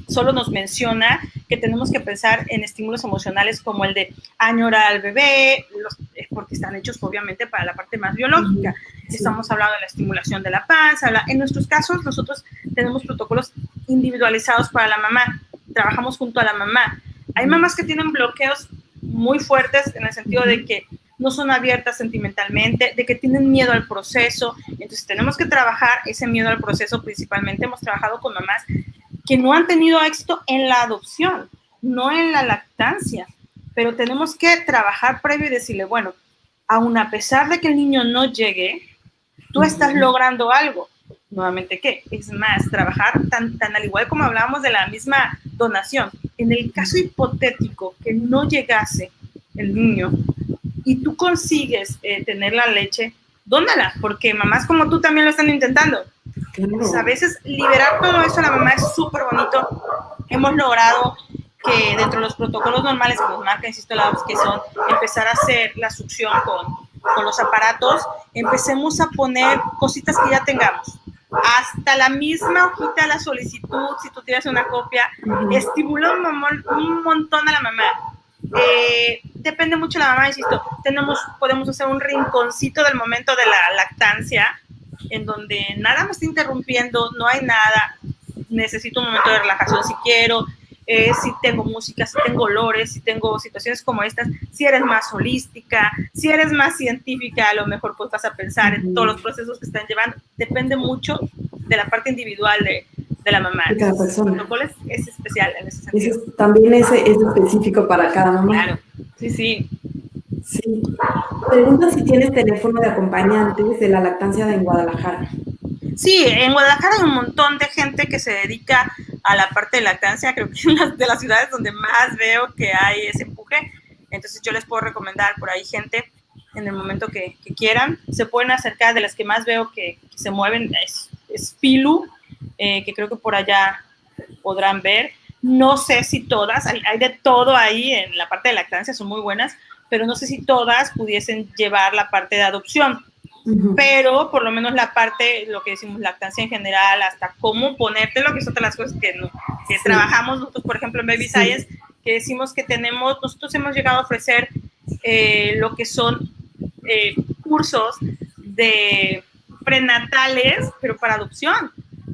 solo nos menciona que tenemos que pensar en estímulos emocionales como el de añorar al bebé, porque están hechos obviamente para la parte más biológica. Sí. Estamos hablando de la estimulación de la panza. En nuestros casos, nosotros tenemos protocolos individualizados para la mamá. Trabajamos junto a la mamá. Hay mamás que tienen bloqueos muy fuertes en el sentido de que no son abiertas sentimentalmente, de que tienen miedo al proceso. Entonces tenemos que trabajar ese miedo al proceso. Principalmente hemos trabajado con mamás que no han tenido éxito en la adopción, no en la lactancia, pero tenemos que trabajar previo y decirle, bueno, aun a pesar de que el niño no llegue, tú estás logrando algo. Nuevamente, ¿qué? Es más, trabajar tan al igual como hablábamos de la misma donación. En el caso hipotético que no llegase el niño y tú consigues tener la leche, dónala, porque mamás como tú también lo están intentando. Pues a veces liberar todo eso a la mamá es súper bonito. Hemos logrado que dentro de los protocolos normales que nos marca, insisto, la OMS, que son empezar a hacer la succión con los aparatos, empecemos a poner cositas que ya tengamos. Hasta la misma hojita de la solicitud, si tú tienes una copia, estimula un montón a la mamá. Depende mucho de la mamá, insisto, podemos hacer un rinconcito del momento de la lactancia, en donde nada me está interrumpiendo, no hay nada, necesito un momento de relajación si quiero, si tengo música, si tengo olores, si tengo situaciones como estas, si eres más holística, si eres más científica, a lo mejor pues vas a pensar en todos los procesos que están llevando. Depende mucho de la parte individual de la mamá. De cada persona. El protocolo es especial en ese sentido. También es específico para cada mamá. Claro, sí, sí. Sí. Pregunta si tienes teléfono de acompañantes de la lactancia en Guadalajara. Sí, en Guadalajara hay un montón de gente que se dedica a la parte de lactancia. Creo que es de las ciudades donde más veo que hay ese empuje. Entonces yo les puedo recomendar por ahí gente en el momento que quieran. Se pueden acercar, de las que más veo que se mueven es Pilu, que creo que por allá podrán ver. No sé si todas, hay de todo ahí en la parte de lactancia, son muy buenas, pero no sé si todas pudiesen llevar la parte de adopción. Pero por lo menos la parte, lo que decimos, lactancia en general, hasta cómo ponértelo, que es otra de las cosas que trabajamos nosotros, por ejemplo, en Baby Science, que decimos que nosotros hemos llegado a ofrecer lo que son cursos de prenatales, pero para adopción,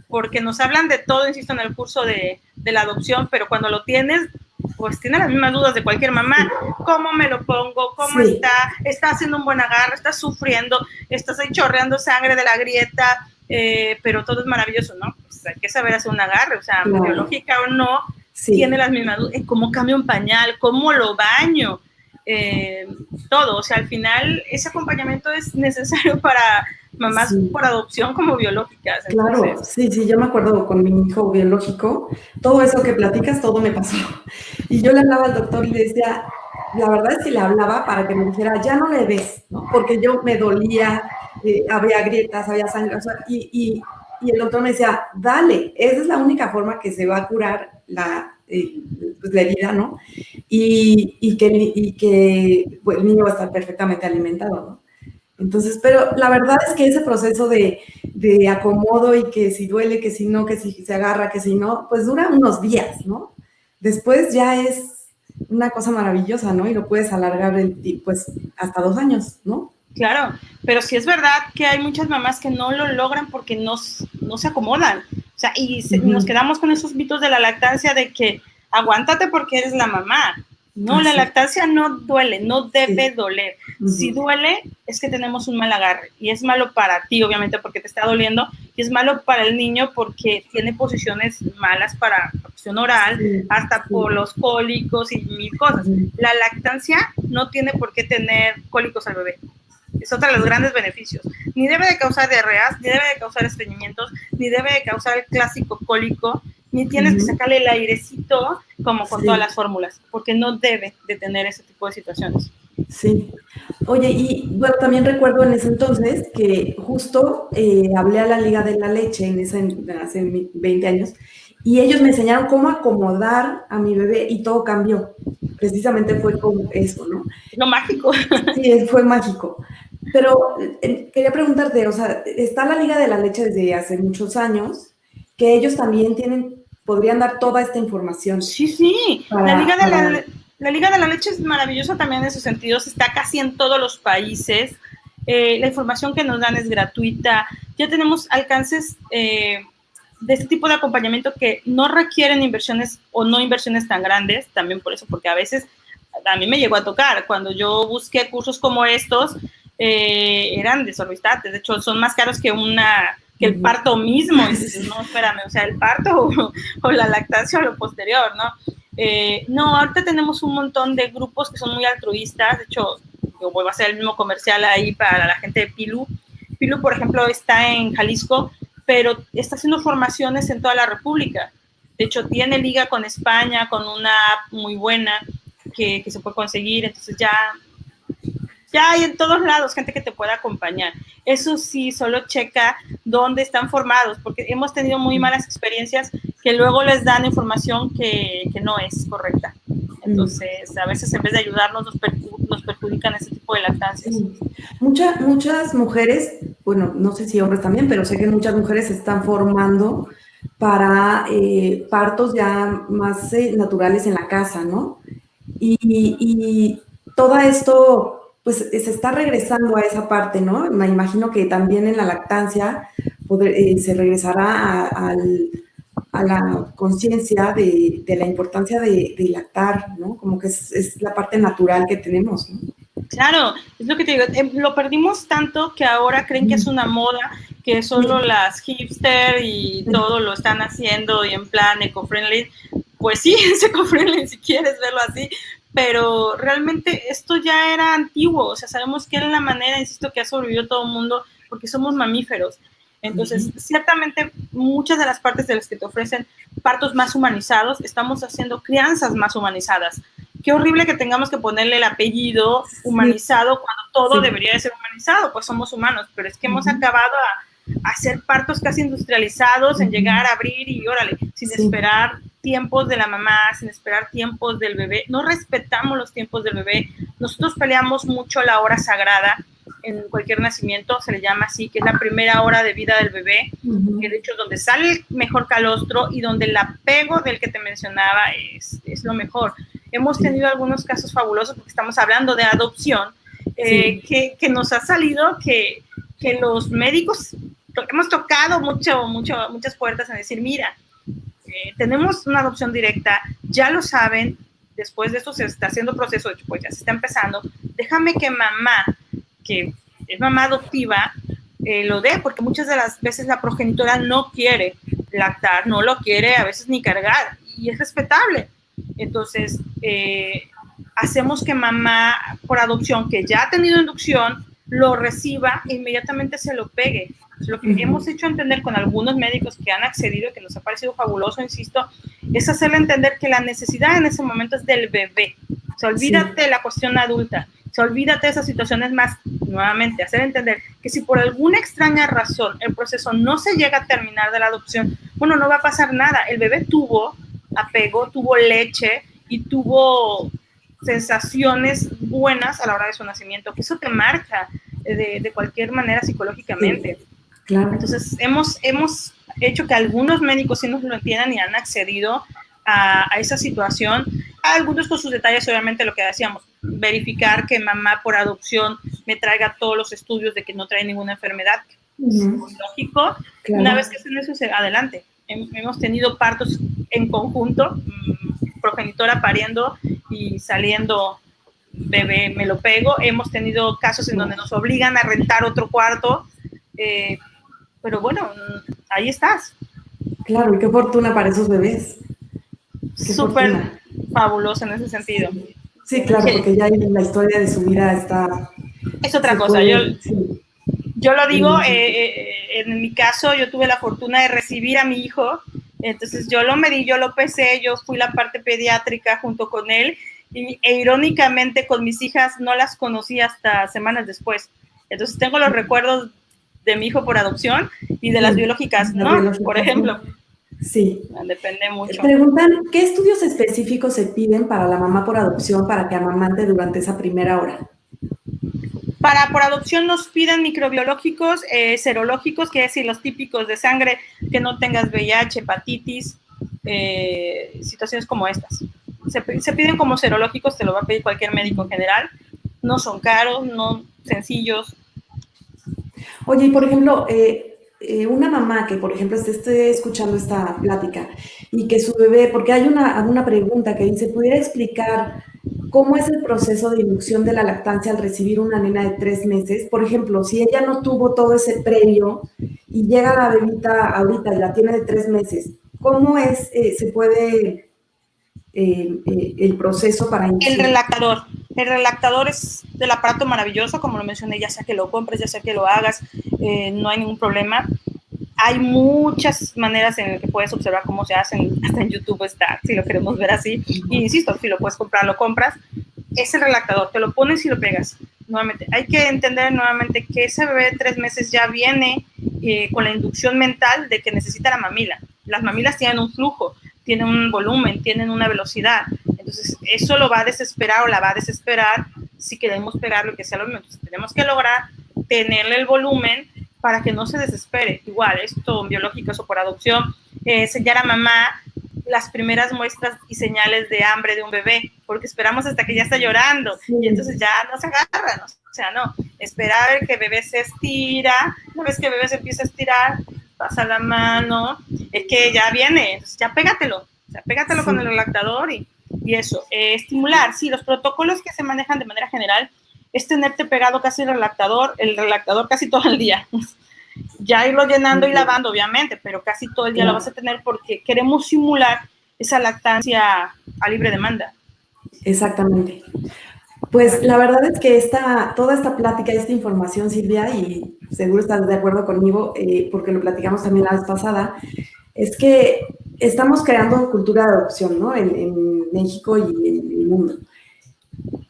porque nos hablan de todo, insisto, en el curso de la adopción, pero cuando lo tienes, pues tiene las mismas dudas de cualquier mamá. ¿Cómo me lo pongo? ¿Cómo está? ¿Está haciendo un buen agarre? ¿Está sufriendo? ¿Estás ahí chorreando sangre de la grieta? Pero todo es maravilloso, ¿no? Pues hay que saber hacer un agarre, o sea, biológica o no, tiene las mismas dudas. ¿Cómo cambio un pañal? ¿Cómo lo baño? Todo, o sea, al final ese acompañamiento es necesario para mamás por adopción como biológicas. Entonces, claro, sí, yo me acuerdo con mi hijo biológico, todo eso que platicas, todo me pasó. Y yo le hablaba al doctor y le decía, la verdad es que le hablaba para que me dijera, ya no le des, ¿no? Porque yo me dolía, había grietas, había sangre, o sea, y el doctor me decía, dale, esa es la única forma que se va a curar la herida, ¿no? Y que pues, el niño va a estar perfectamente alimentado, ¿no? Entonces, pero la verdad es que ese proceso de acomodo y que si duele, que si no, que si se agarra, que si no, pues dura unos días, ¿no? Después ya es una cosa maravillosa, ¿no? Y lo puedes alargar pues hasta 2 años, ¿no? Claro, pero sí es verdad que hay muchas mamás que no lo logran porque no se acomodan. O sea, y nos quedamos con esos mitos de la lactancia de que aguántate porque eres la mamá. No, la lactancia no duele, no debe doler. Si duele, es que tenemos un mal agarre. Y es malo para ti, obviamente, porque te está doliendo. Y es malo para el niño porque tiene posiciones malas para la opción oral, hasta por los cólicos y mil cosas. La lactancia no tiene por qué tener cólicos al bebé. Es otro de los grandes beneficios. Ni debe de causar diarreas, ni debe de causar estreñimientos, ni debe de causar el clásico cólico, ni tienes que sacarle el airecito como con todas las fórmulas, porque no debe de tener ese tipo de situaciones. Sí. Oye, y bueno, también recuerdo en ese entonces que justo hablé a la Liga de la Leche hace 20 años y ellos me enseñaron cómo acomodar a mi bebé y todo cambió. Precisamente fue como eso, ¿no? Lo mágico. Sí, fue mágico. Pero quería preguntarte, o sea, está la Liga de la Leche desde hace muchos años, que ellos también podrían dar toda esta información. Sí. La Liga de la Leche es maravillosa también en esos sentidos, está casi en todos los países. La información que nos dan es gratuita. Ya tenemos alcances de este tipo de acompañamiento que no requieren inversiones o no inversiones tan grandes, también por eso, porque a veces a mí me llegó a tocar. Cuando yo busqué cursos como estos, eran desorbitantes. De hecho, son más caros que el parto mismo. Y dices, no, espérame, o sea, el parto o la lactancia o lo posterior, ¿no? No, ahorita tenemos un montón de grupos que son muy altruistas. De hecho, yo vuelvo a hacer el mismo comercial ahí para la gente de Pilu. Pilu, por ejemplo, está en Jalisco, pero está haciendo formaciones en toda la República. De hecho, tiene liga con España, con una app muy buena que se puede conseguir. Entonces ya hay en todos lados gente que te pueda acompañar. Eso sí, solo checa dónde están formados, porque hemos tenido muy malas experiencias que luego les dan información que no es correcta. Entonces, a veces en vez de ayudarnos, nos perjudican ese tipo de lactancias. Muchas mujeres, bueno, no sé si hombres también, pero sé que muchas mujeres se están formando para partos ya más naturales en la casa, ¿no? Y todo esto pues se está regresando a esa parte, ¿no? Me imagino que también en la lactancia se regresará a la conciencia de la importancia de lactar, ¿no? Como que es la parte natural que tenemos, ¿no? Claro, es lo que te digo, lo perdimos tanto que ahora creen que es una moda, que solo las hipster y todo lo están haciendo y en plan eco-friendly. Pues sí, es eco-friendly si quieres verlo así, pero realmente esto ya era antiguo, o sea, sabemos que era la manera, insisto, que ha sobrevivido todo el mundo porque somos mamíferos. Entonces, ciertamente, muchas de las partes de las que te ofrecen partos más humanizados, estamos haciendo crianzas más humanizadas. Qué horrible que tengamos que ponerle el apellido humanizado cuando todo debería de ser humanizado, pues somos humanos, pero es que hemos acabado a hacer partos casi industrializados, en llegar a abrir y órale, sin esperar tiempos de la mamá, sin esperar tiempos del bebé. No respetamos los tiempos del bebé. Nosotros peleamos mucho la hora sagrada. En cualquier nacimiento se le llama así, que es la primera hora de vida del bebé, que de hecho es donde sale el mejor calostro y donde el apego del que te mencionaba es lo mejor. Hemos tenido algunos casos fabulosos, porque estamos hablando de adopción, que nos ha salido que los médicos hemos tocado muchas puertas en decir, mira, tenemos una adopción directa, ya lo saben, después de esto se está haciendo proceso, pues ya se está empezando, déjame que mamá, que es mamá adoptiva, lo dé, porque muchas de las veces la progenitora no quiere lactar, no lo quiere a veces ni cargar, y es respetable. Entonces, hacemos que mamá por adopción, que ya ha tenido inducción, lo reciba e inmediatamente se lo pegue. Lo que hemos hecho entender con algunos médicos que han accedido, que nos ha parecido fabuloso, insisto, es hacerle entender que la necesidad en ese momento es del bebé. O sea, olvídate de la cuestión adulta. O sea, olvídate de esas situaciones más, nuevamente, hacer entender que si por alguna extraña razón el proceso no se llega a terminar de la adopción, bueno, no va a pasar nada. El bebé tuvo apego, tuvo leche y tuvo sensaciones buenas a la hora de su nacimiento, que eso te marca de cualquier manera psicológicamente. Sí, claro. Entonces, hemos hecho que algunos médicos sí nos lo entiendan y han accedido a esa situación. Algunos con sus detalles, obviamente, lo que decíamos, verificar que mamá por adopción me traiga todos los estudios de que no trae ninguna enfermedad, lógico. Claro. Una vez que estén eso, adelante. Hemos tenido partos en conjunto, progenitora pariendo y saliendo bebé me lo pego. Hemos tenido casos en donde nos obligan a rentar otro cuarto, pero bueno, ahí estás. Claro, y qué fortuna para esos bebés. Súper fabuloso en ese sentido. Sí, claro, porque ya la historia de su vida está... Es otra cosa. Yo lo digo, en mi caso, yo tuve la fortuna de recibir a mi hijo, entonces yo lo medí, yo lo pesé, yo fui la parte pediátrica junto con él, e irónicamente con mis hijas no las conocí hasta semanas después. Entonces tengo los recuerdos de mi hijo por adopción y de las biológicas, ¿no? Por ejemplo. Sí. Depende mucho. Preguntan, ¿qué estudios específicos se piden para la mamá por adopción para que amamante durante esa primera hora? Por adopción nos piden microbiológicos, serológicos, que es decir, los típicos de sangre, que no tengas VIH, hepatitis, situaciones como estas. Se piden como serológicos, te lo va a pedir cualquier médico en general. No son caros, no sencillos. Oye, y por ejemplo, una mamá que, por ejemplo, esté escuchando esta plática y que su bebé, porque hay una pregunta que dice, ¿pudiera explicar cómo es el proceso de inducción de la lactancia al recibir una nena de 3 meses? Por ejemplo, si ella no tuvo todo ese previo y llega la bebita ahorita y la tiene de 3 meses, ¿cómo se puede el proceso para inducir? El relactador. El relactador es del aparato maravilloso, como lo mencioné, ya sea que lo compres, ya sea que lo hagas, no hay ningún problema. Hay muchas maneras en las que puedes observar cómo se hacen, hasta en YouTube está, si lo queremos ver así. Y insisto, si lo puedes comprar, lo compras. Es el relactador, te lo pones y lo pegas. Nuevamente, hay que entender nuevamente que ese bebé de 3 meses ya viene con la inducción mental de que necesita la mamila. Las mamilas tienen un flujo, tienen un volumen, tienen una velocidad. Entonces, eso lo va a desesperar o la va a desesperar si queremos pegarlo y que sea lo mismo. Entonces, tenemos que lograr tenerle el volumen para que no se desespere. Igual, esto biológicos o por adopción, enseñar a mamá las primeras muestras y señales de hambre de un bebé, porque esperamos hasta que ya está llorando, y entonces ya no se agarra, ¿no? O sea, no, esperar a ver que el bebé se estira, una vez que el bebé se empieza a estirar, pasa la mano, es que ya viene, entonces ya pégatelo, o sea, pégatelo con el lactador y eso. Estimular, sí, los protocolos que se manejan de manera general es tenerte pegado casi el relactador casi todo el día. Ya irlo llenando y lavando, obviamente, pero casi todo el día lo vas a tener porque queremos simular esa lactancia a libre demanda. Exactamente. Pues la verdad es que toda esta plática, esta información, Silvia, y seguro estás de acuerdo conmigo, porque lo platicamos también la vez pasada, es que estamos creando cultura de adopción, ¿no? En México y en el mundo.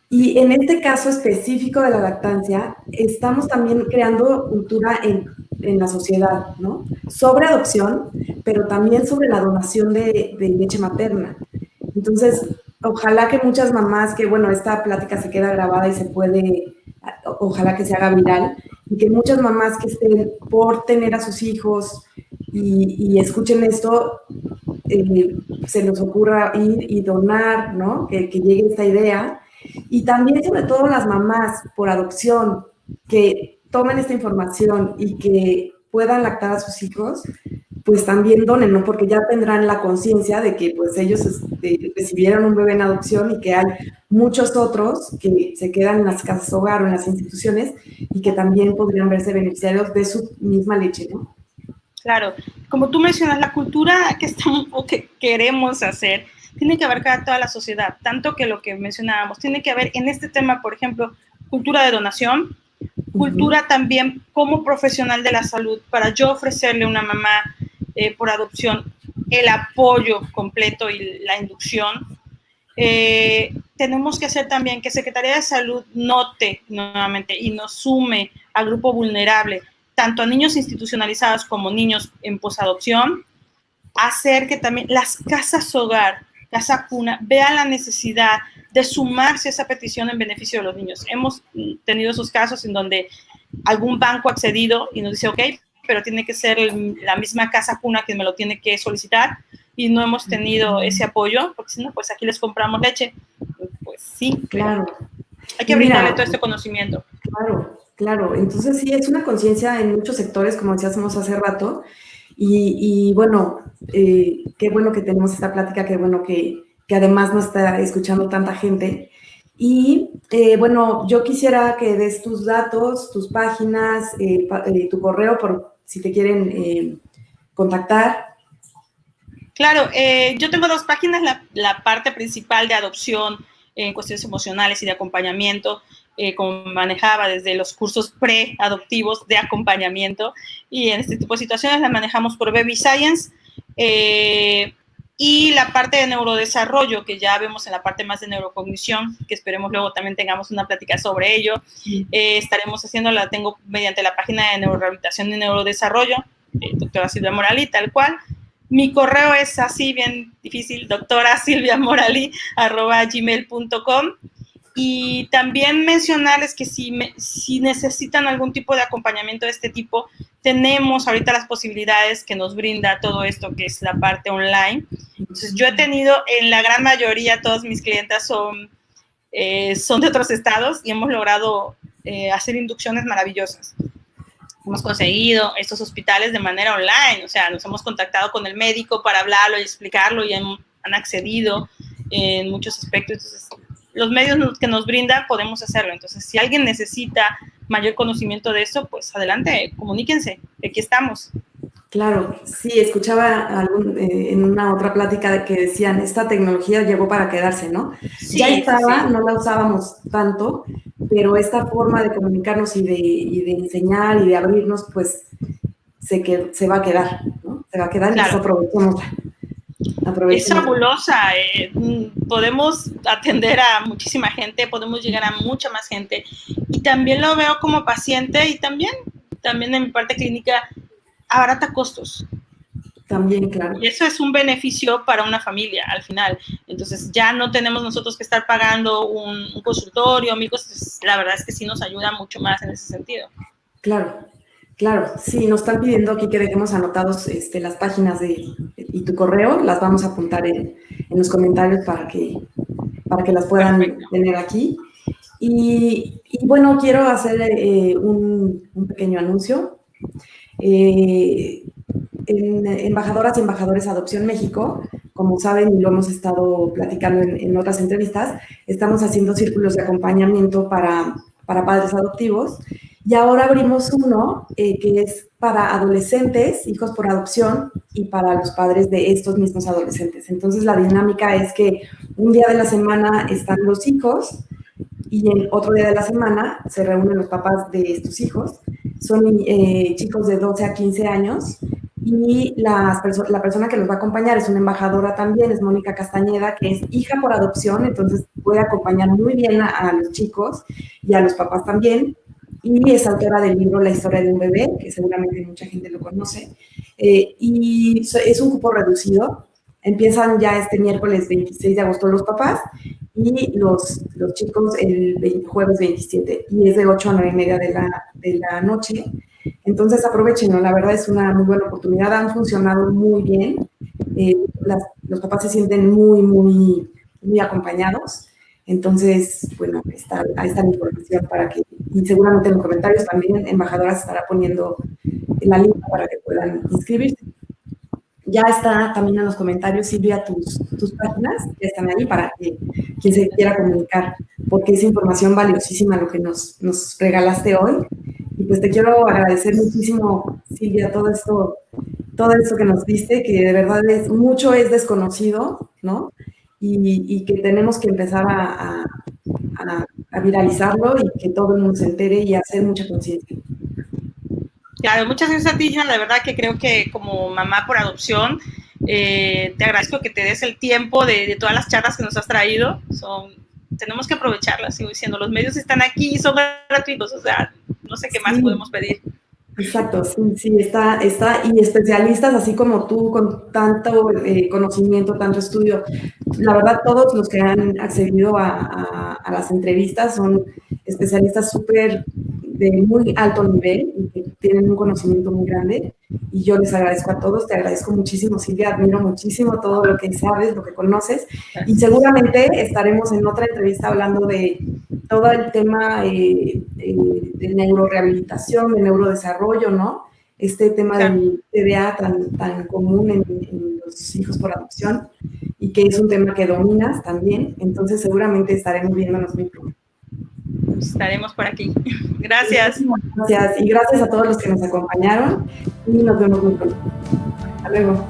Y en este caso específico de la lactancia, estamos también creando cultura en la sociedad, ¿no? Sobre adopción, pero también sobre la donación de leche materna. Entonces, ojalá que muchas mamás, que bueno, esta plática se queda grabada y se puede, ojalá que se haga viral, y que muchas mamás que estén por tener a sus hijos y escuchen esto, se les ocurra ir y donar, ¿no? Que llegue esta idea. Y también, sobre todo, las mamás por adopción que tomen esta información y que puedan lactar a sus hijos, pues también donen, ¿no? Porque ya tendrán la conciencia de que pues ellos recibieron un bebé en adopción y que hay muchos otros que se quedan en las casas hogar o en las instituciones y que también podrían verse beneficiarios de su misma leche, ¿no? Claro, como tú mencionas, la cultura que estamos o que queremos hacer tiene que abarcar a toda la sociedad, tanto que lo que mencionábamos, tiene que haber en este tema, por ejemplo, cultura de donación, cultura también como profesional de la salud, para yo ofrecerle a una mamá por adopción el apoyo completo y la inducción. Tenemos que hacer también que Secretaría de Salud note nuevamente y nos sume al grupo vulnerable, tanto a niños institucionalizados como niños en posadopción, hacer que también las casas hogar, casa cuna, vean la necesidad de sumarse a esa petición en beneficio de los niños. Hemos tenido esos casos en donde algún banco ha accedido y nos dice, ok, pero tiene que ser la misma casa cuna quien me lo tiene que solicitar, y no hemos tenido ese apoyo, porque si no, pues aquí les compramos leche. Pues sí, claro. Hay que brindarle todo este conocimiento. Claro, claro. Entonces sí, es una conciencia en muchos sectores, como decíamos hace rato, y bueno, qué bueno que tenemos esta plática, qué bueno que además nos está escuchando tanta gente. Y bueno, yo quisiera que des tus datos, tus páginas, tu correo, por si te quieren contactar. Claro, yo tengo dos páginas, la parte principal de adopción en cuestiones emocionales y de acompañamiento, como manejaba desde los cursos pre-adoptivos de acompañamiento, y en este tipo de situaciones la manejamos por Baby Science, y la parte de neurodesarrollo, que ya vemos en la parte más de neurocognición, que esperemos luego también tengamos una plática sobre ello. Estaremos haciendo, la tengo mediante la página de neurorehabilitación y neurodesarrollo, doctora Silvia Morali, tal cual. Mi correo es así, bien difícil, doctorasilviamorali@gmail.com. Y también mencionarles que si necesitan algún tipo de acompañamiento de este tipo, tenemos ahorita las posibilidades que nos brinda todo esto, que es la parte online. Entonces, yo he tenido, en la gran mayoría, todos mis clientes son de otros estados y hemos logrado hacer inducciones maravillosas. Hemos conseguido estos hospitales de manera online, o sea, nos hemos contactado con el médico para hablarlo y explicarlo y han accedido en muchos aspectos. Entonces, los medios que nos brinda podemos hacerlo. Entonces, si alguien necesita mayor conocimiento de eso, pues adelante, comuníquense, aquí estamos. Claro, sí, escuchaba en una otra plática de que decían, esta tecnología llegó para quedarse, ¿no? Sí, ya estaba, sí. No la usábamos tanto, pero esta forma de comunicarnos y de enseñar y de abrirnos, pues se va a quedar, ¿no? Se va a quedar, claro. Y aprovechémosla. Es fabulosa, podemos atender a muchísima gente, podemos llegar a mucha más gente, y también lo veo como paciente, y también en mi parte clínica, abarata costos. También, claro. Y eso es un beneficio para una familia al final. Entonces ya no tenemos nosotros que estar pagando un consultorio, amigos, la verdad es que sí nos ayuda mucho más en ese sentido. Claro, claro. Sí, nos están pidiendo aquí que dejemos anotados las páginas y tu correo, las vamos a apuntar en los comentarios para que las puedan tener aquí. Y bueno, quiero hacer un pequeño anuncio. en Embajadoras y Embajadores Adopción México, como saben y lo hemos estado platicando en otras entrevistas, estamos haciendo círculos de acompañamiento para padres adoptivos y ahora abrimos uno que es para adolescentes, hijos por adopción y para los padres de estos mismos adolescentes. Entonces la dinámica es que un día de la semana están los hijos y en otro día de la semana se reúnen los papás de estos hijos. Son chicos de 12 a 15 años y la persona que los va a acompañar es una embajadora también, es Mónica Castañeda, que es hija por adopción, entonces puede acompañar muy bien a los chicos y a los papás también. Y es autora del libro La historia de un bebé, que seguramente mucha gente lo conoce. Y es un cupo reducido. Empiezan ya este miércoles 26 de agosto los papás y los chicos el jueves 27 y es de 8 a 9 y media de la noche. Entonces aprovechenlo, la verdad es una muy buena oportunidad, han funcionado muy bien, los papás se sienten muy acompañados. Entonces, bueno, ahí está la información para que, y seguramente en los comentarios también Embajadora se estará poniendo la lista para que puedan inscribirse. Ya está también en los comentarios, Silvia, tus páginas, ya están ahí para que quien se quiera comunicar, porque es información valiosísima lo que nos regalaste hoy. Y pues te quiero agradecer muchísimo, Silvia, todo esto que nos diste, que de verdad mucho es desconocido, ¿no? Y que tenemos que empezar a viralizarlo y que todo el mundo se entere y hacer mucha conciencia. Claro, muchas gracias a ti, Gina. De verdad que creo que como mamá por adopción, te agradezco que te des el tiempo de todas las charlas que nos has traído. Tenemos que aprovecharlas, sigo diciendo. Los medios están aquí y son gratuitos, o sea, no sé qué más podemos pedir. Exacto, sí, está, y especialistas así como tú, con tanto conocimiento, tanto estudio. La verdad, todos los que han accedido a las entrevistas son especialistas súper de muy alto nivel y que tienen un conocimiento muy grande. Y yo les agradezco a todos, te agradezco muchísimo, Silvia, admiro muchísimo todo lo que sabes, lo que conoces. Y seguramente estaremos en otra entrevista hablando de todo el tema de neurorehabilitación, de neurodesarrollo, ¿no? Este tema del TDA tan común en los hijos por adopción y que es un tema que dominas también. Entonces, seguramente estaremos viéndonos muy pronto. Estaremos por aquí. Gracias. Gracias. Y gracias a todos los que nos acompañaron y nos vemos muy pronto. Hasta luego.